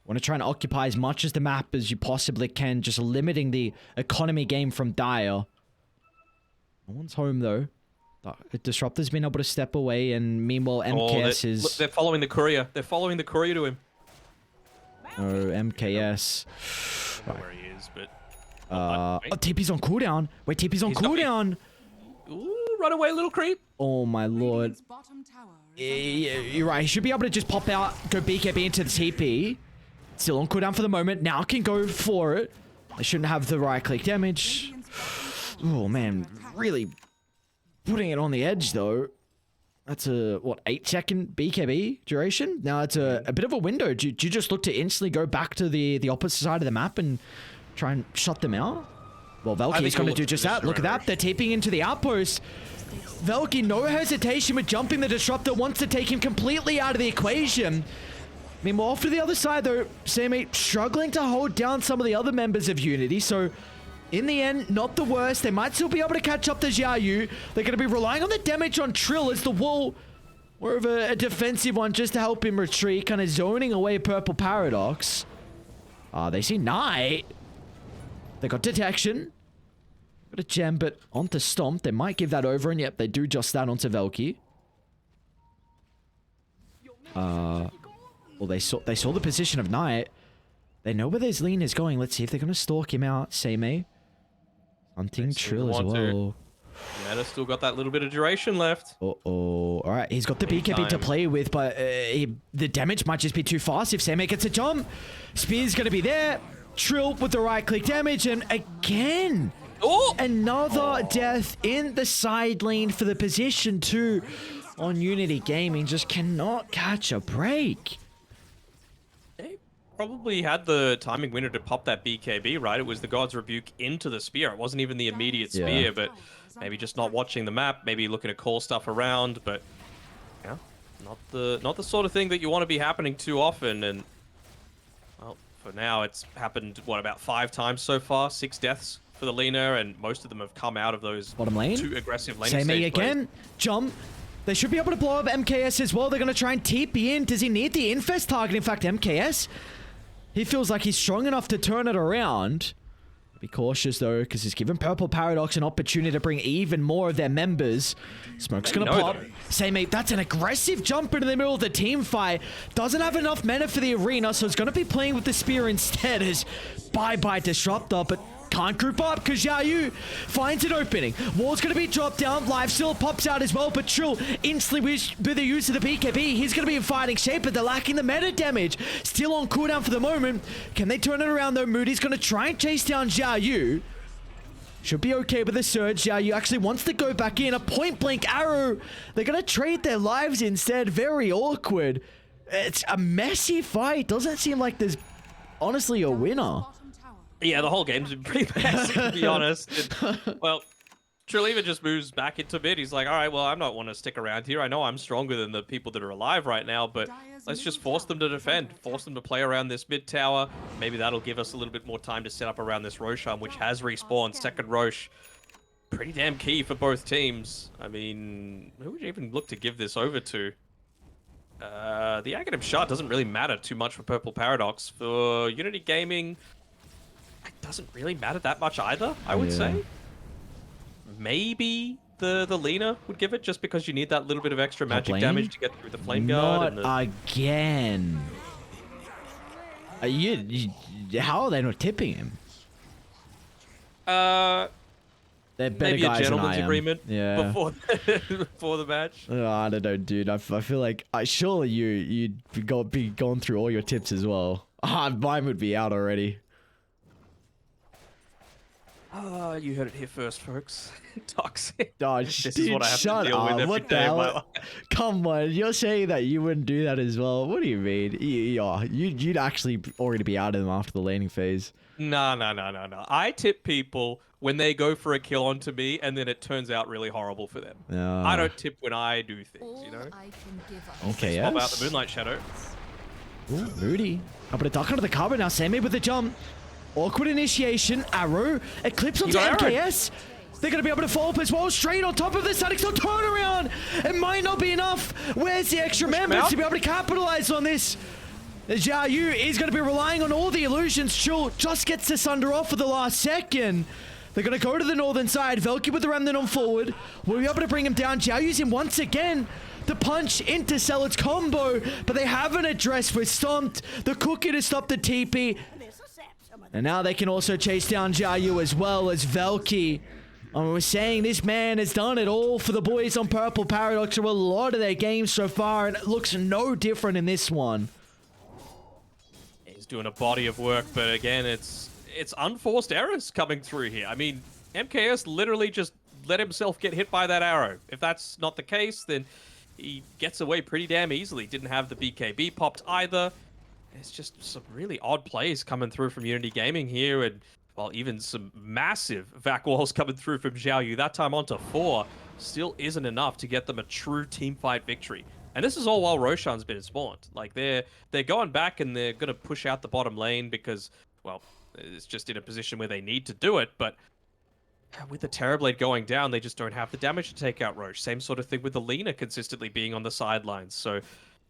Want to try and occupy as much as the map as you possibly can, just limiting the economy game from Dire. No one's home, though. The Disruptor's been able to step away, and meanwhile, MKS is... Look, they're following the courier. They're following the courier to him. Oh, MKS. I don't know where he is, but... Oh, TP's on cooldown. Wait, TP's on cooldown. Ooh, run away, little creep. Oh my lord. Radiant's bottom tower is Yeah, you're right. He should be able to just pop out, go BKB into the TP. Still on cooldown for the moment. Now can go for it. They shouldn't have the right click damage. Oh man, really putting it on the edge though. That's a, what, 8-second BKB duration? Now it's a bit of a window. Do you just look to instantly go back to the opposite side of the map and try and shut them out? Well, Velky's going to do just that. Look at that. They're TPing into the outpost. Velky, no hesitation with jumping the Disruptor, wants to take him completely out of the equation. Meanwhile, for the other side though, Sammy struggling to hold down some of the other members of Unity, so in the end, not the worst. They might still be able to catch up to Xiaoyu. They're going to be relying on the damage on Trill as the wall, more of a defensive one just to help him retreat, kind of zoning away Purple Paradox. They see Knight. They got detection. Got a gem, but onto Stomp. They might give that over, and yep, they do just that onto Velky. Well, they saw the position of Knight. They know where their lean is going. Let's see if they're going to stalk him out. Same. Hunting Trill as well. Meta still got that little bit of duration left. All right, he's got the BKB to play with, but the damage might just be too fast if Same gets a jump. Spear's going to be there. Trill with the right click damage, and again, another death in the side lane for the position 2 on Unity Gaming. Just cannot catch a break. Probably had the timing window to pop that BKB, right? It was the God's Rebuke into the spear. It wasn't even the immediate spear, but maybe just not watching the map, maybe looking to call stuff around, but yeah, not the sort of thing that you want to be happening too often. And well, for now, it's happened what, about 5 times so far, 6 deaths for the Lina, and most of them have come out of those bottom lane. 2 aggressive lane. Same again, jump. They should be able to blow up MKS as well. They're going to try and TP in. Does he need the infest target? In fact, MKS, he feels like he's strong enough to turn it around. Be cautious though, because he's given Purple Paradox an opportunity to bring even more of their members. Smoke's gonna pop. Same, that's an aggressive jump into the middle of the team fight. Doesn't have enough mana for the arena, so it's gonna be playing with the spear instead as bye-bye Disruptor, but can't group up because Xiaoyu finds an opening. Wall's going to be dropped down. Lifesteal pops out as well, but Trill instantly with the use of the BKB, he's going to be in fighting shape, but they're lacking the meta damage. Still on cooldown for the moment. Can they turn it around though? Moody's going to try and chase down Xiaoyu. Should be okay with the surge. Xiaoyu actually wants to go back in. A point blank arrow. They're going to trade their lives instead. Very awkward. It's a messy fight. Doesn't seem like there's honestly a winner. Yeah, the whole game's been pretty basic, to be honest. Well, Trill even just moves back into mid. He's like, all right, well, I'm not want to stick around here. I know I'm stronger than the people that are alive right now, but let's just force them to defend. Force them to play around this mid tower. Maybe that'll give us a little bit more time to set up around this Roshan, which has respawned. Second Rosh. Pretty damn key for both teams. I mean, who would you even look to give this over to? The Aghanim Shard doesn't really matter too much for Purple Paradox. For Unity Gaming, it doesn't really matter that much either, I would say. Maybe the Lina would give it, just because you need that little bit of extra magic damage to get through the Flame Guard. Not again. How are they not tipping him? They're better maybe guys a gentleman's than I am. agreement Yeah. before the match. I don't know, dude. I feel like surely you'd be going through all your tips as well. Mine would be out already. You heard it here first, folks. Toxic. Oh, This is dude, what I have to shut deal with up. every What the day of my hell? life. Come on, you're saying that you wouldn't do that as well. What do you mean? You'd actually already be out of them after the laning phase. No. I tip people when they go for a kill onto me, and then it turns out really horrible for them. I don't tip when I do things, you know? Okay, Swap yes. out the Moonlight Shadow. Ooh, Moody. Up a duck under the cover now. Sammy with the jump. Awkward initiation. Arrow. Eclipse onto MKS. They're going to be able to follow up as well. Straight on top of the static. So turn around. It might not be enough. Where's the extra members to be able to capitalize on this? Xiaoyu is going to be relying on all the illusions. Chul just gets the Sunder off for the last second. They're going to go to the northern side. Velky with the Remnant on forward. Will be able to bring him down. Xiaoyu's in once again. The punch into Celad's combo, but they haven't addressed with Stomped. The cookie to stop the TP. And now they can also chase down Xiaoyu as well as Velky We're saying this man has done it all for the boys on Purple Paradox through a lot of their games so far, and it looks no different in this one. He's doing a body of work, but again, it's unforced errors coming through here. I mean, MKS literally just let himself get hit by that arrow. If that's not the case, then he gets away pretty damn easily. Didn't have the BKB popped either. It's just some really odd plays coming through from Unity Gaming here, and well, even some massive vac walls coming through from Xiaoyu. That time onto 4 still isn't enough to get them a true teamfight victory. And this is all while Roshan's been spawned. Like, they're going back and they're going to push out the bottom lane because, well, it's just in a position where they need to do it. But with the Terrorblade going down, they just don't have the damage to take out Roche. Same sort of thing with the Lina consistently being on the sidelines. So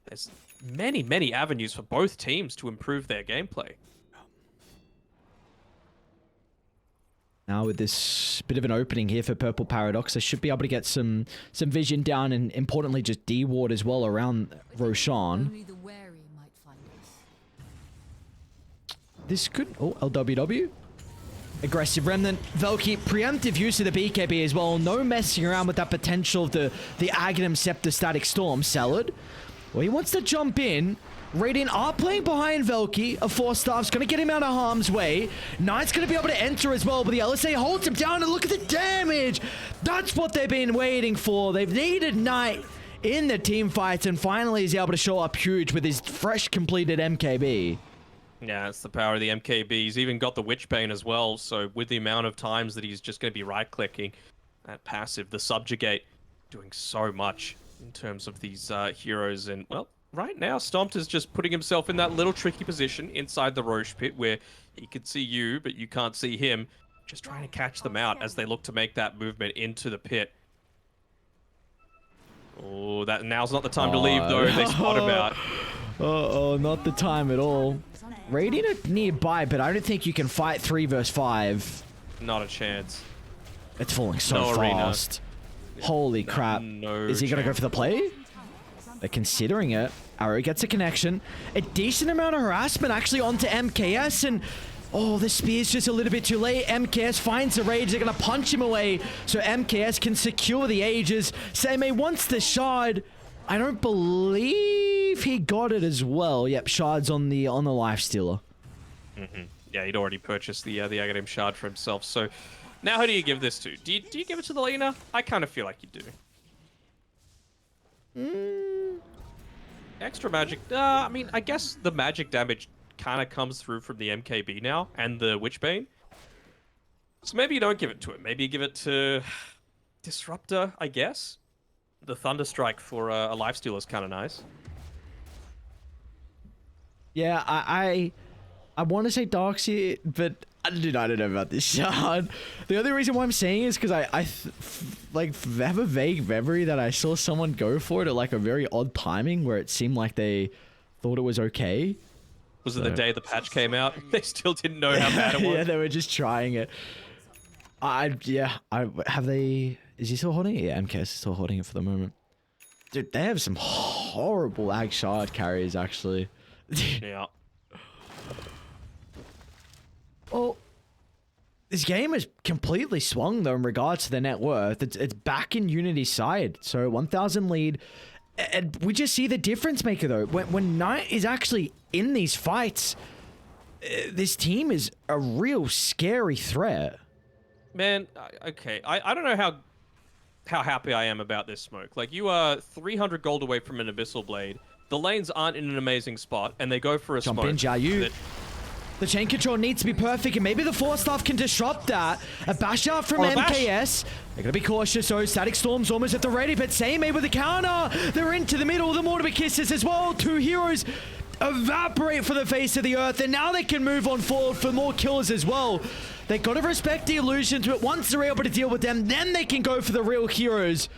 there's many, many avenues for both teams to improve their gameplay. Now with this bit of an opening here for Purple Paradox, they should be able to get some vision down, and importantly just D-ward as well around Roshan. Only the wary might find us. This could... Oh, LWW. Aggressive Remnant. Velky, preemptive use of the BKB as well. No messing around with that potential of the Aghanim Scepter Static Storm. Salad. Well, he wants to jump in. Radiant are playing behind Velky. A 4-star's going to get him out of harm's way. Knight's going to be able to enter as well, but the LSA holds him down, and look at the damage. That's what they've been waiting for. They've needed Knight in the team fights, and finally he's able to show up huge with his fresh completed MKB. Yeah, it's the power of the MKB. He's even got the Witchbane as well, so with the amount of times that he's just going to be right-clicking, that passive, the Subjugate, doing so much in terms of these heroes. And, well, right now, Stomped is just putting himself in that little tricky position inside the Roche pit where he can see you, but you can't see him. Just trying to catch them out as they look to make that movement into the pit. Oh, now's not the time to leave, though. They spot him out. Oh, not the time at all. Radiant are nearby, but I don't think you can fight 3 versus 5. Not a chance. It's falling so fast. Holy crap. No Is he going to go for the play? They're considering it. Arrow gets a connection. A decent amount of harassment actually onto MKS, and oh, the spear's just a little bit too late. MKS finds the rage. They're going to punch him away so MKS can secure the Aegis. Seimei wants the shard. I don't believe he got it as well. Yep, shard's on the life stealer. Yeah, he'd already purchased the Aghanim shard for himself. So now who do you give this to? Do you give it to the Lina? I kind of feel like you do. Extra magic. I mean, I guess the magic damage kind of comes through from the MKB now and the Witchbane. So maybe you don't give it to him. Maybe you give it to Disruptor, I guess. The Thunderstrike for a lifesteal is kind of nice. Yeah, I want to say Darkseid, but I don't know about this shard. The only reason why I'm saying is because I have a vague memory that I saw someone go for it at like a very odd timing where it seemed like they thought it was okay. Was it the day the patch came out? They still didn't know how bad it was. Yeah, they were just trying it. Is he still holding it? Yeah, MKS is still holding it for the moment. Dude, they have some horrible ag shard carries, actually. Yeah. Well, this game has completely swung, though, in regards to the net worth. It's back in Unity's side. So 1,000 lead. And we just see the difference maker, though. When Knight is actually in these fights, this team is a real scary threat. Man, okay. I don't know how happy I am about this smoke. Like, you are 300 gold away from an Abyssal Blade. The lanes aren't in an amazing spot, and they go for a Jump smoke. in, Xiaoyu. The chain control needs to be perfect, and maybe the 4-staff can disrupt that. A bash out from MKS. They're going to be cautious, so Static Storm's almost at the ready, but Seimei with the counter. They're into the middle. The Mortimer Kisses as well. 2 heroes evaporate for the face of the earth, and now they can move on forward for more kills as well. They got to respect the illusions, but once they're able to deal with them, then they can go for the real heroes.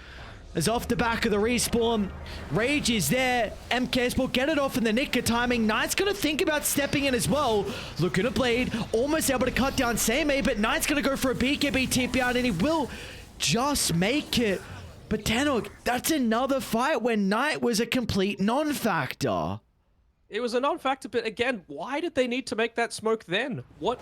As off the back of the respawn, Rage is there. MKS will get it off in the nick of timing. Knight's going to think about stepping in as well. Looking at Blade, almost able to cut down Seimei, but Knight's going to go for a BKB TP out, and he will just make it. But Danog, that's another fight where Knight was a complete non-factor. It was a non-factor, but again, why did they need to make that smoke then? What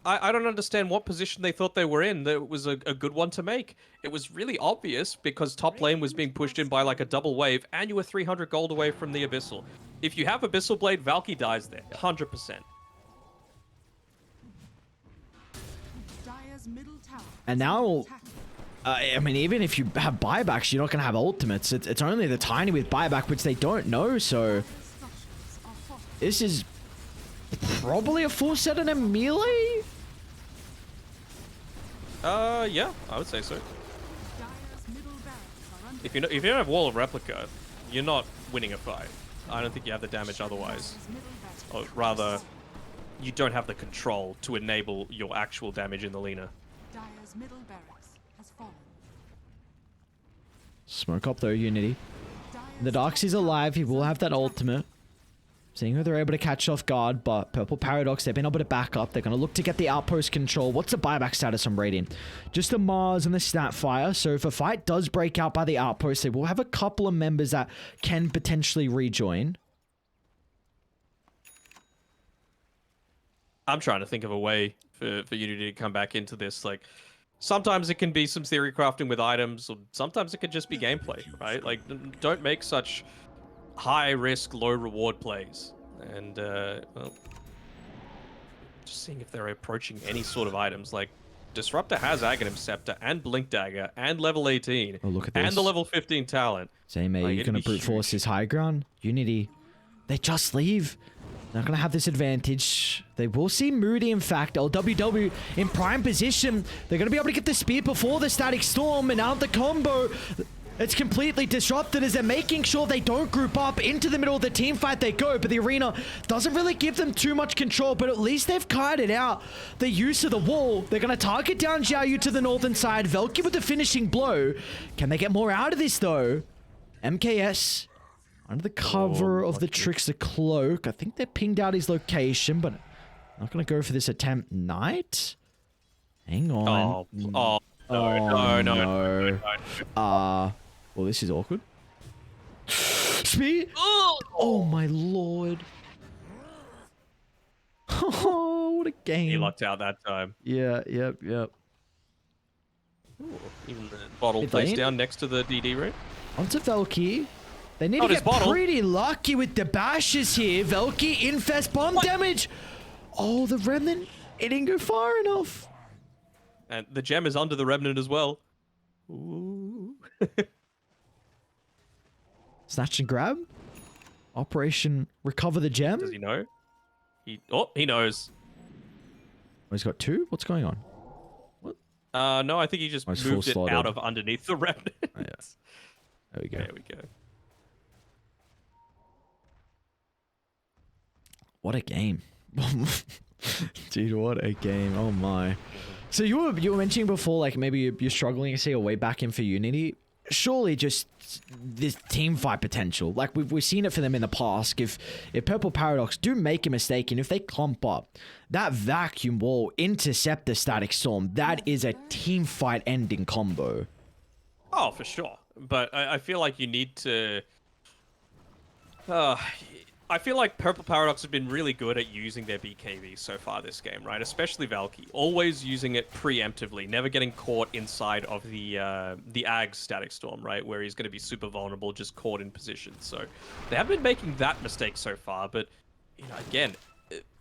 I don't understand what position they thought they were in. That it was a good one to make. It was really obvious because top lane was being pushed in by like a double wave, and you were 300 gold away from the Abyssal. If you have Abyssal Blade, Valky dies there, 100%. And now, I mean, even if you have buybacks, you're not going to have ultimates. It's only the Tiny with buyback, which they don't know, so... This is probably a full set in a melee? Yeah, I would say so. If you don't have Wall of Replica, you're not winning a fight. I don't think you have the damage otherwise. Or rather, you don't have the control to enable your actual damage in the Lina. Smoke up though, Unity. The Darkseid's alive, he will have that ultimate. Seeing who they're able to catch off guard, but Purple Paradox, they've been able to back up. They're going to look to get the outpost control. What's the buyback status on Radiant? Just the Mars and the Snapfire. So if a fight does break out by the outpost, they will have a couple of members that can potentially rejoin. I'm trying to think of a way for Unity to come back into this. Like, sometimes it can be some theory crafting with items, or sometimes it could just be gameplay, right? Like, don't make such high risk, low reward plays. And, well, just seeing if they're approaching any sort of items. Like, Disruptor has Aghanim Scepter and Blink Dagger and level 18. Oh, look at this. And the level 15 talent. Same, mate. Like, You're it'd going to be brute force this high ground? Unity, they just leave. They're not going to have this advantage. They will see Moody, in fact. LWW in prime position. They're going to be able to get the speed before the Static Storm, and now the combo, it's completely disrupted as they're making sure they don't group up. Into the middle of the team fight they go, but the arena doesn't really give them too much control, but at least they've kited out the use of the wall. They're going to target down Xiaoyu to the northern side. Velky with the finishing blow. Can they get more out of this, though? MKS under the cover of the Trickster Cloak. I think they pinged out his location, but not going to go for this attempt. Knight? Hang on. No. Well, this is awkward. Speed? Oh, my lord. Oh, what a game. He lucked out that time. Yeah, yep. Ooh, even the bottle placed down next to the DD room. Onto Velky. They need to get pretty lucky with the bashes here. Velky, Infest, bomb damage. Oh, the Remnant. It didn't go far enough. And the gem is under the Remnant as well. Ooh. Snatch and grab. Operation recover the gem. Does he know? He knows. Oh, he's got two? What's going on? What? No, I think he just moved it out of underneath the Remnant. Oh, yeah. There we go. There we go. What a game. Dude, what a game. Oh my. So you were mentioning before, like, maybe you're struggling to see a way back in for Unity. Surely just this team fight potential. Like, we've seen it for them in the past. If Purple Paradox do make a mistake, and if they clump up, that vacuum wall intercept the Static Storm, that is a team fight ending combo. Oh, for sure. But I feel like you need to... I feel like Purple Paradox have been really good at using their BKB so far this game, right? Especially Valky. Always using it preemptively, never getting caught inside of the Ag Static Storm, right? Where he's going to be super vulnerable, just caught in position. So they haven't been making that mistake so far, but, you know, again,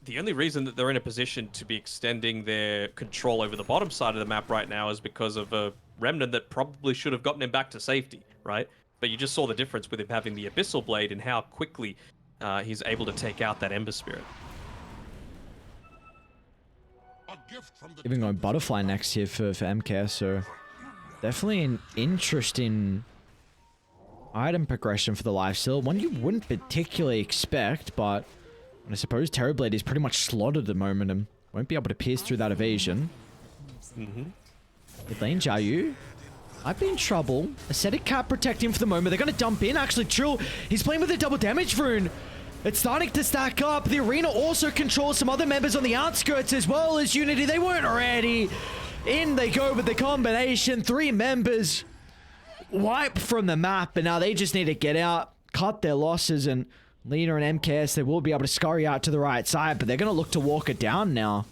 the only reason that they're in a position to be extending their control over the bottom side of the map right now is because of a Remnant that probably should have gotten him back to safety, right? But you just saw the difference with him having the Abyssal Blade and how quickly he's able to take out that Ember Spirit. Even going Butterfly next here for MKS, so definitely an interesting item progression for the lifesteal. One you wouldn't particularly expect, but I suppose Terrorblade is pretty much slotted at the moment and won't be able to pierce through that evasion. Mid lane, Xiaoyu might be in trouble. Ascetic Cap protect him for the moment. They're going to dump in. Actually, Trill, he's playing with a double damage rune. It's starting to stack up. The arena also controls some other members on the outskirts as well as Unity. They weren't ready. In they go with the combination. 3 members wipe from the map, and now they just need to get out, cut their losses, and Lina and MKS, they will be able to scurry out to the right side, but they're going to look to walk it down now.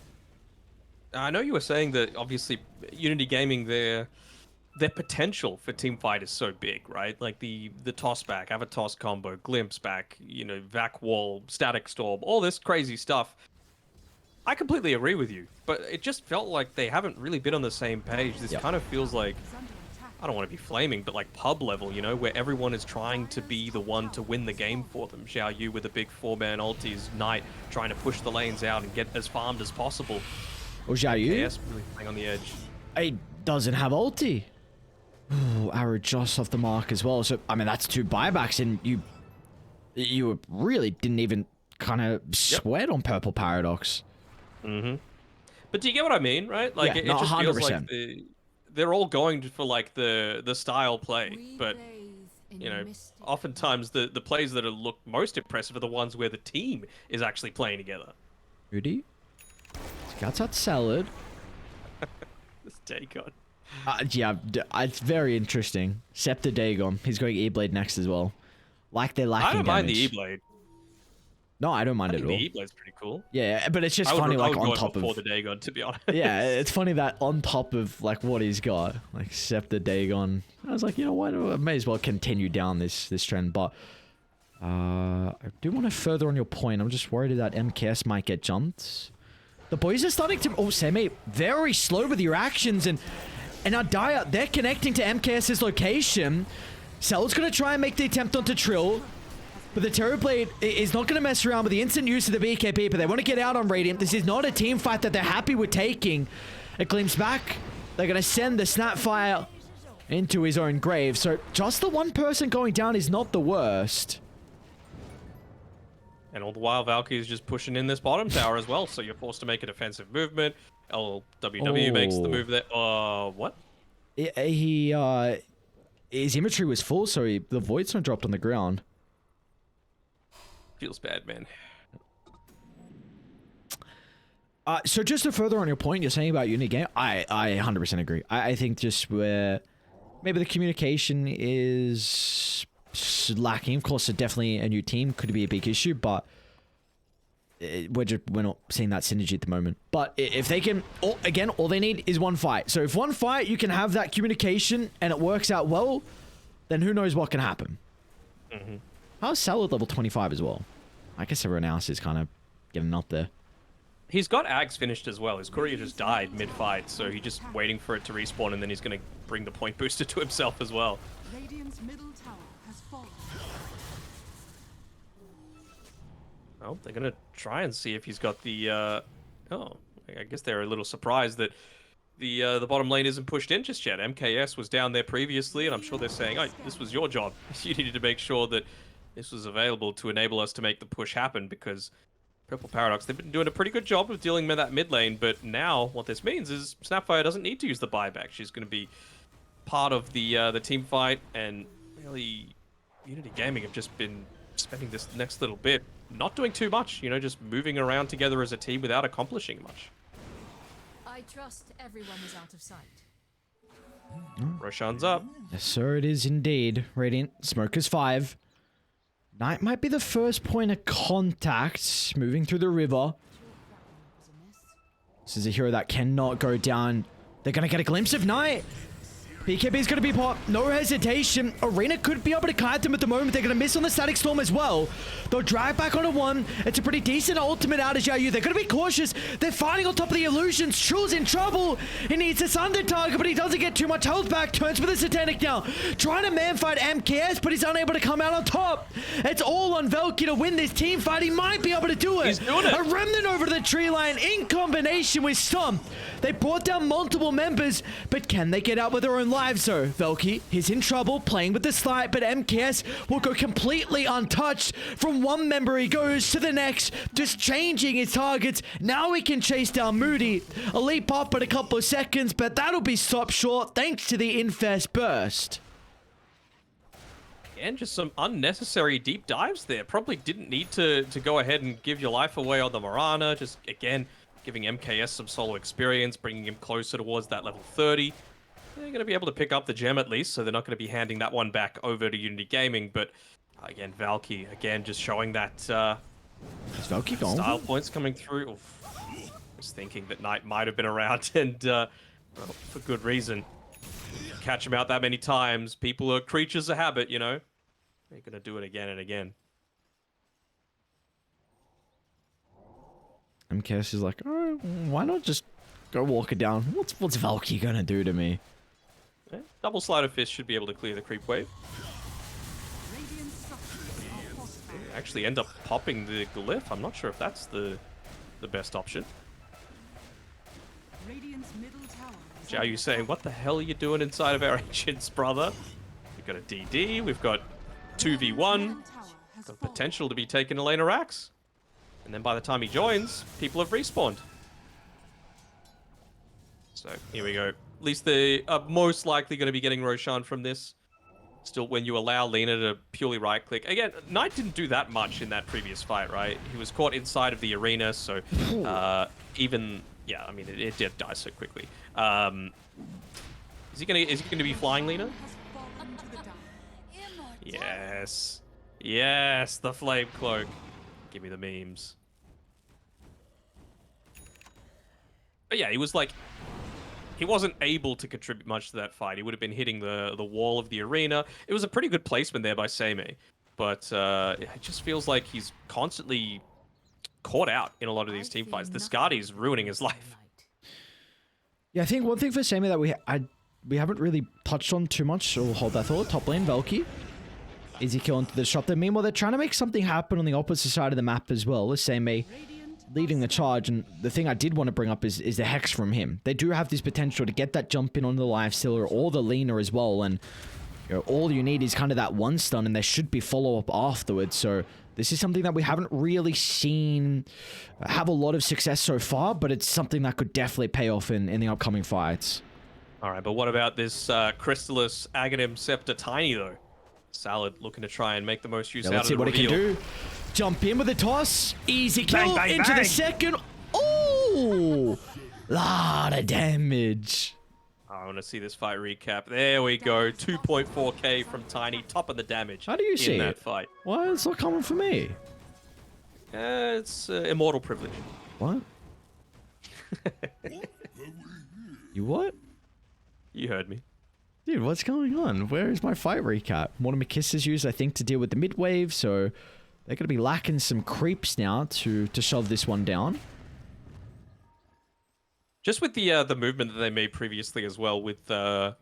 I know you were saying that obviously Unity Gaming, their potential for team fight is so big, right? Like the toss back, have a toss combo, glimpse back, vac wall, static storm, all this crazy stuff. I completely agree with you, but it just felt like they haven't really been on the same page. This kind of feels like, I don't want to be flaming, but like pub level, where everyone is trying to be the one to win the game for them. Xiao Yu with a big 4-man ultis, Knight trying to push the lanes out and get as farmed as possible. Or Xiao Yu? Yes, really playing on the edge. He doesn't have ulti. Ooh, arrow just off the mark as well. So, I mean, that's 2 buybacks, and you really didn't even kind of sweat on Purple Paradox. Mm-hmm. But do you get what I mean, right? Like, Yeah, it just 100%. feels like they're all going for like the style play, but oftentimes the plays that look most impressive are the ones where the team is actually playing together. Rudy, scouts out salad. This Dagon. Yeah, it's very interesting. Scepter Dagon. He's going E-Blade next as well. Like they're lacking I don't damage. mind the E-Blade. No, I don't mind I it think at all. the E-Blade's pretty cool. Yeah, but it's just funny, like, on top of... before the Dagon, to be honest. Yeah, it's funny that on top of, like, what he's got, like, Scepter Dagon, I was like, you know what, I may as well continue down this trend, but... I do want to further on your point. I'm just worried that MKS might get jumped. The boys are starting to... Oh, Semi, very slow with your actions, and now Daya, they're connecting to MKS's location. Cell's going to try and make the attempt onto Trill. But the Terrorblade is not going to mess around with the instant use of the BKB, but they want to get out on Radiant. This is not a team fight that they're happy with taking. It gleams back. They're going to send the Snapfire into his own grave. So just the one person going down is not the worst. And all the while, Valkyrie is just pushing in this bottom tower as well, so you're forced to make a defensive movement. LWW makes the move there. What? His inventory was full, so the Void Stone dropped on the ground. Feels bad, man. So just to further on your point, you're saying about Unity Game, I 100% agree. I think just where maybe the communication is lacking. Of course, definitely a new team could be a big issue, but we're not seeing that synergy at the moment. But if they can, again, all they need is one fight. So if one fight you can have that communication and it works out well, then who knows what can happen. Mm-hmm. How's Salad level 25 as well? I guess everyone else is kind of getting up there. He's got Ags finished as well. His courier just died mid-fight, so he's just waiting for it to respawn, and then he's going to bring the point booster to himself as well. Radiant's middle tower has fallen. Oh, they're going to try and see if he's got the... Oh, I guess they're a little surprised that the bottom lane isn't pushed in just yet. MKS was down there previously, and I'm sure they're saying, oh, this was your job. You needed to make sure that this was available to enable us to make the push happen, because Purple Paradox, they've been doing a pretty good job of dealing with that mid lane, but now what this means is Snapfire doesn't need to use the buyback. She's going to be part of the team fight, and really Unity Gaming have just been spending this next little bit not doing too much, just moving around together as a team without accomplishing much. I trust everyone is out of sight. Roshan's up. Yes, sir, it is indeed. Radiant, Smokers 5. Knight might be the first point of contact, moving through the river. This is a hero that cannot go down. They're going to get a glimpse of Knight. BKB is going to be popped. No hesitation. Arena could be able to kite them at the moment. They're going to miss on the Static Storm as well. They'll drag back onto one. It's a pretty decent ultimate out of Xiao Yu. They're going to be cautious. They're fighting on top of the illusions. Chul's in trouble. He needs a Sunder target, but he doesn't get too much health back. Turns for the Satanic now. Trying to man fight MKS, but he's unable to come out on top. It's all on Velki to win this team fight. He might be able to do it. He's doing it. A Remnant over to the tree line in combination with Stomp. They brought down multiple members, but can they get out with their own lives? So Velki, he's in trouble playing with the slide, but MKS will go completely untouched. From one member he goes to the next, just changing his targets. Now he can chase down Moody. Elite pop in a couple of seconds, but that'll be stopped short thanks to the Infest burst. And just some unnecessary deep dives there. Probably didn't need to go ahead and give your life away on the Mirana. Just, again, giving MKS some solo experience, bringing him closer towards that level 30. They're going to be able to pick up the gem at least, so they're not going to be handing that one back over to Unity Gaming. But again, Valky, again, just showing that Is Valky gone? style points coming through. Oof. just thinking that Knight might have been around, and well, for good reason. Catch him out that many times. People are creatures of habit, you know. They're gonna do it again and again. MKS is like, oh, why not just go walk it down? What's Valky gonna do to me? Yeah, double Sleight of Fist should be able to clear the creep wave. Radiant structures are fortified. Actually end up popping the glyph. I'm not sure if that's the best option. Radiant's middle tower is Xiao Yu saying, what the hell are you doing inside of our ancients, brother? We've got a DD, we've got 2v1, middle tower has the fallen. potential to be taking Elena Rax. And then by the time he joins, people have respawned. So here we go. At least they are most likely going to be getting Roshan from this. Still, when you allow Lena to purely right-click. Again, Knight didn't do that much in that previous fight, right? He was caught inside of the arena, so even... Yeah, I mean, it did die so quickly. Is he gonna be flying Lena? Has fallen to the dark. Yes. Yes, the flame cloak. Give me the memes. But yeah, he was like... He wasn't able to contribute much to that fight. He would have been hitting the wall of the arena. It was a pretty good placement there by Seimei. But it just feels like he's constantly caught out in a lot of these team fights. The Skadi's ruining his life. Yeah, I think one thing for Seimei that we haven't really touched on too much, so we'll hold that thought. Top lane, Valky. Easy kill into the disruptor. Meanwhile, they're trying to make something happen on the opposite side of the map as well. Seimei leading the charge, and the thing I did want to bring up is the Hex from him. They do have this potential to get that jump in on the Lifestealer or the Lena as well, and you know, all you need is kind of that one stun, and there should be follow-up afterwards, so this is something that we haven't really seen have a lot of success so far, but it's something that could definitely pay off in the upcoming fights. Alright, but what about this Crystallis Aghanim Scepter Tiny, though? Salad looking to try and make the most use out of Let's see the what reveal. he can do. Jump in with a toss. Easy kill Bang, bang, into bang. the second. Oh! Lot of damage. I want to see this fight recap. There we go. 2.4k from Tiny, top of the damage. How do you see in that it? fight? Why it's not coming for me? It's immortal privilege. What? You what? You heard me. Dude, what's going on? Where is my fight recap? Mortimer Kiss is used, I think, to deal with the mid wave, so they're going to be lacking some creeps now to shove this one down. Just with the movement that they made previously as well with Purple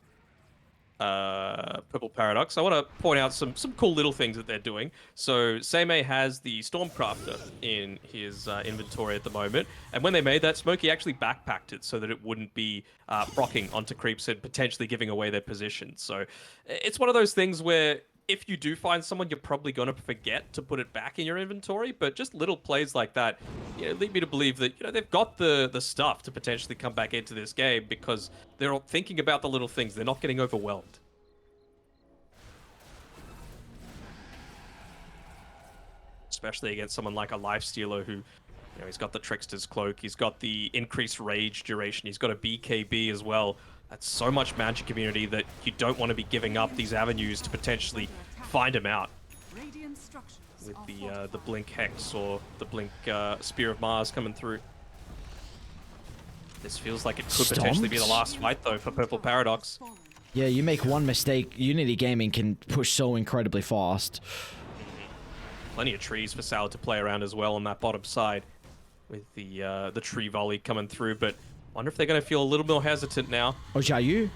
Paradox, I want to point out some cool little things that they're doing. So Seimei has the Stormcrafter in his inventory at the moment, and when they made that, Smokey actually backpacked it so that it wouldn't be proccing onto creeps and potentially giving away their position. So it's one of those things where if you do find someone, you're probably going to forget to put it back in your inventory, but just little plays like that, you know, lead me to believe that, you know, they've got the stuff to potentially come back into this game because they're all thinking about the little things. They're not getting overwhelmed. Especially against someone like a Lifestealer who, you know, he's got the Trickster's Cloak, he's got the increased rage duration, he's got a BKB as well. That's so much magic immunity that you don't want to be giving up these avenues to potentially find him out Radiant structures with are the Blink Hex or the Blink Spear of Mars coming through. This feels like it could potentially be the last fight though for Purple Paradox. fallen. Yeah, you make one mistake, Unity Gaming can push so incredibly fast. Plenty of trees for Salad to play around as well on that bottom side with the tree volley coming through, but wonder if they're going to feel a little more hesitant now. Oh, Xiao Yu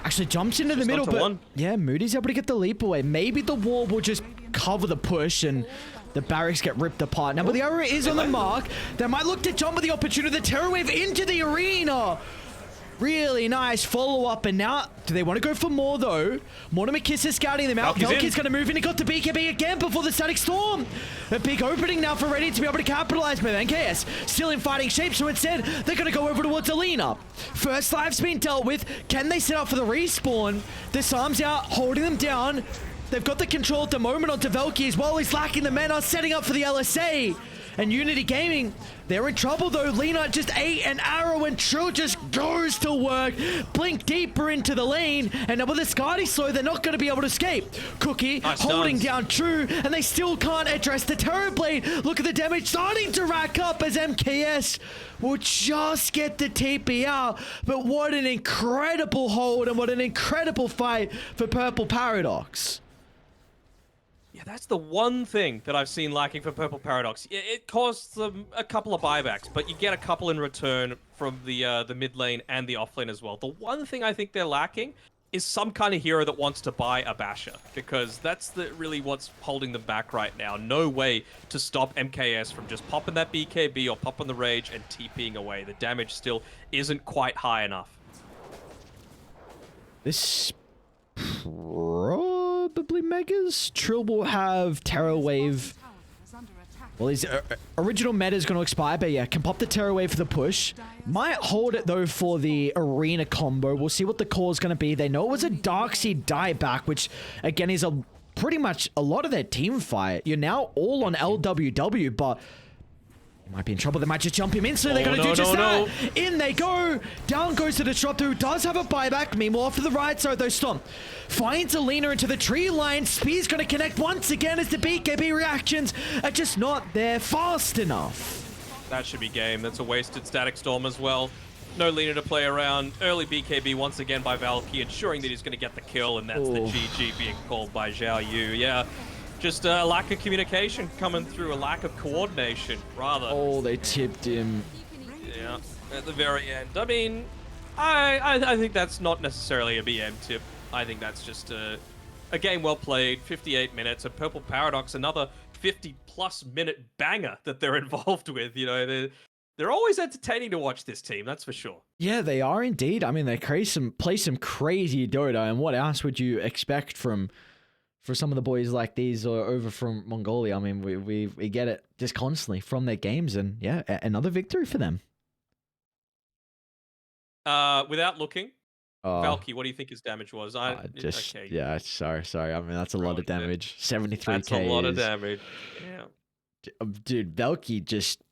actually jumps into the Just middle, onto but one. yeah, Moody's able to get the leap away. Maybe the wall will just cover the push and the barracks get ripped apart. Now, but the arrow is on the mark. They might look to jump with the opportunity. The Terror Wave into the arena. Really nice follow-up, and now, do they want to go for more, though? Mortimer Kiss is scouting them out. Valky's going to move in. He got the BKB again before the Static Storm. A big opening now for Ready to be able to capitalize, but NKS still in fighting shape, so instead, they're going to go over towards Alina. First life's been dealt with. Can they set up for the respawn? Disarm's out, holding them down. They've got the control at the moment onto Valky as well. He's lacking the mana, setting up for the LSA. And Unity Gaming, they're in trouble though. Lena just ate an arrow and Trill just goes to work. Blink deeper into the lane. And now with the Skadi slow, they're not going to be able to escape. Cookie holding down True, and they still can't address the Terrorblade. Look at the damage starting to rack up as MKS will just get the TP out. But what an incredible hold and what an incredible fight for Purple Paradox. Yeah, that's the one thing that I've seen lacking for Purple Paradox. It costs them a couple of buybacks, but you get a couple in return from the mid lane and the off lane as well. The one thing I think they're lacking is some kind of hero that wants to buy a basher, because that's really what's holding them back right now. No way to stop MKS from just popping that BKB or popping the Rage and TPing away. The damage still isn't quite high enough. This probably Megas. Trill will have Terror Wave. Tower is under attack. Well, his original meta is going to expire, but yeah, can pop the Terror Wave for the push. Might hold it though for the arena combo. We'll see what the call is going to be. They know it was a Darkseid dieback, which again is pretty much a lot of their team fight. You're now all on LWW, but they might be in trouble. They might just jump him in, so they're going to do just that. In they go. Down goes the Disruptor, who does have a buyback. Meanwhile, for the right side, though, Stomp finds Alina into the tree line. Spear's going to connect once again as the BKB reactions are just not there fast enough. That should be game. That's a wasted Static Storm as well. No Lina to play around. Early BKB once again by Valky, ensuring that he's going to get the kill, and that's the GG being called by Zhao Yu. Yeah, just a lack of communication coming through, a lack of coordination, rather. Oh, they tipped him. Yeah, at the very end. I mean, I think that's not necessarily a BM tip. I think that's just a game well played, 58 minutes, and Purple Paradox, another 50-plus minute banger that they're involved with. You know, they're always entertaining to watch this team, that's for sure. Yeah, they are indeed. I mean, they play some crazy Dota, and what else would you expect for some of the boys like these or over from Mongolia? I mean, we get it just constantly from their games, and yeah, another victory for them. Without looking, Valky, what do you think his damage was? Okay. Yeah, sorry. I mean, that's a lot of damage. 73k. That's a lot of damage. Yeah. Dude, Valky just,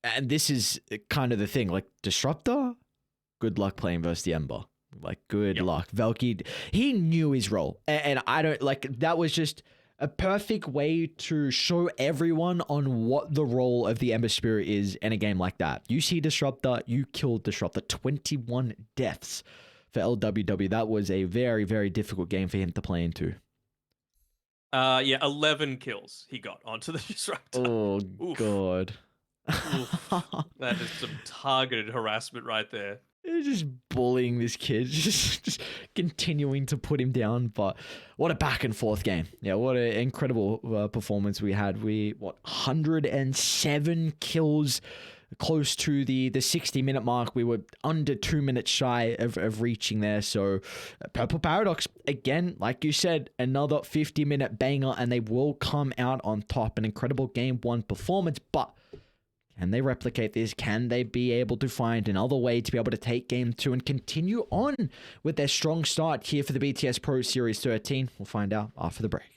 and this is kind of the thing, like Disruptor, good luck playing versus the Ember. Like, good luck. Valky, he knew his role. And I don't, like, that was just a perfect way to show everyone on what the role of the Ember Spirit is in a game like that. You see Disruptor, you killed Disruptor. 21 deaths for LWW. That was a very, very difficult game for him to play into. Yeah, 11 kills he got onto the Disruptor. Oh, Oof. God. Oof. That is some targeted harassment right there. They're just bullying this kid, just continuing to put him down. But what a back and forth game. Yeah, what an incredible performance we had. 107 kills, close to the 60-minute mark. We were under 2 minutes shy of reaching there. So Purple Paradox, again, like you said, another 50-minute banger, and they will come out on top. An incredible game one performance, but can they replicate this? Can they be able to find another way to be able to take game 2 and continue on with their strong start here for the BTS Pro Series 13? We'll find out after the break.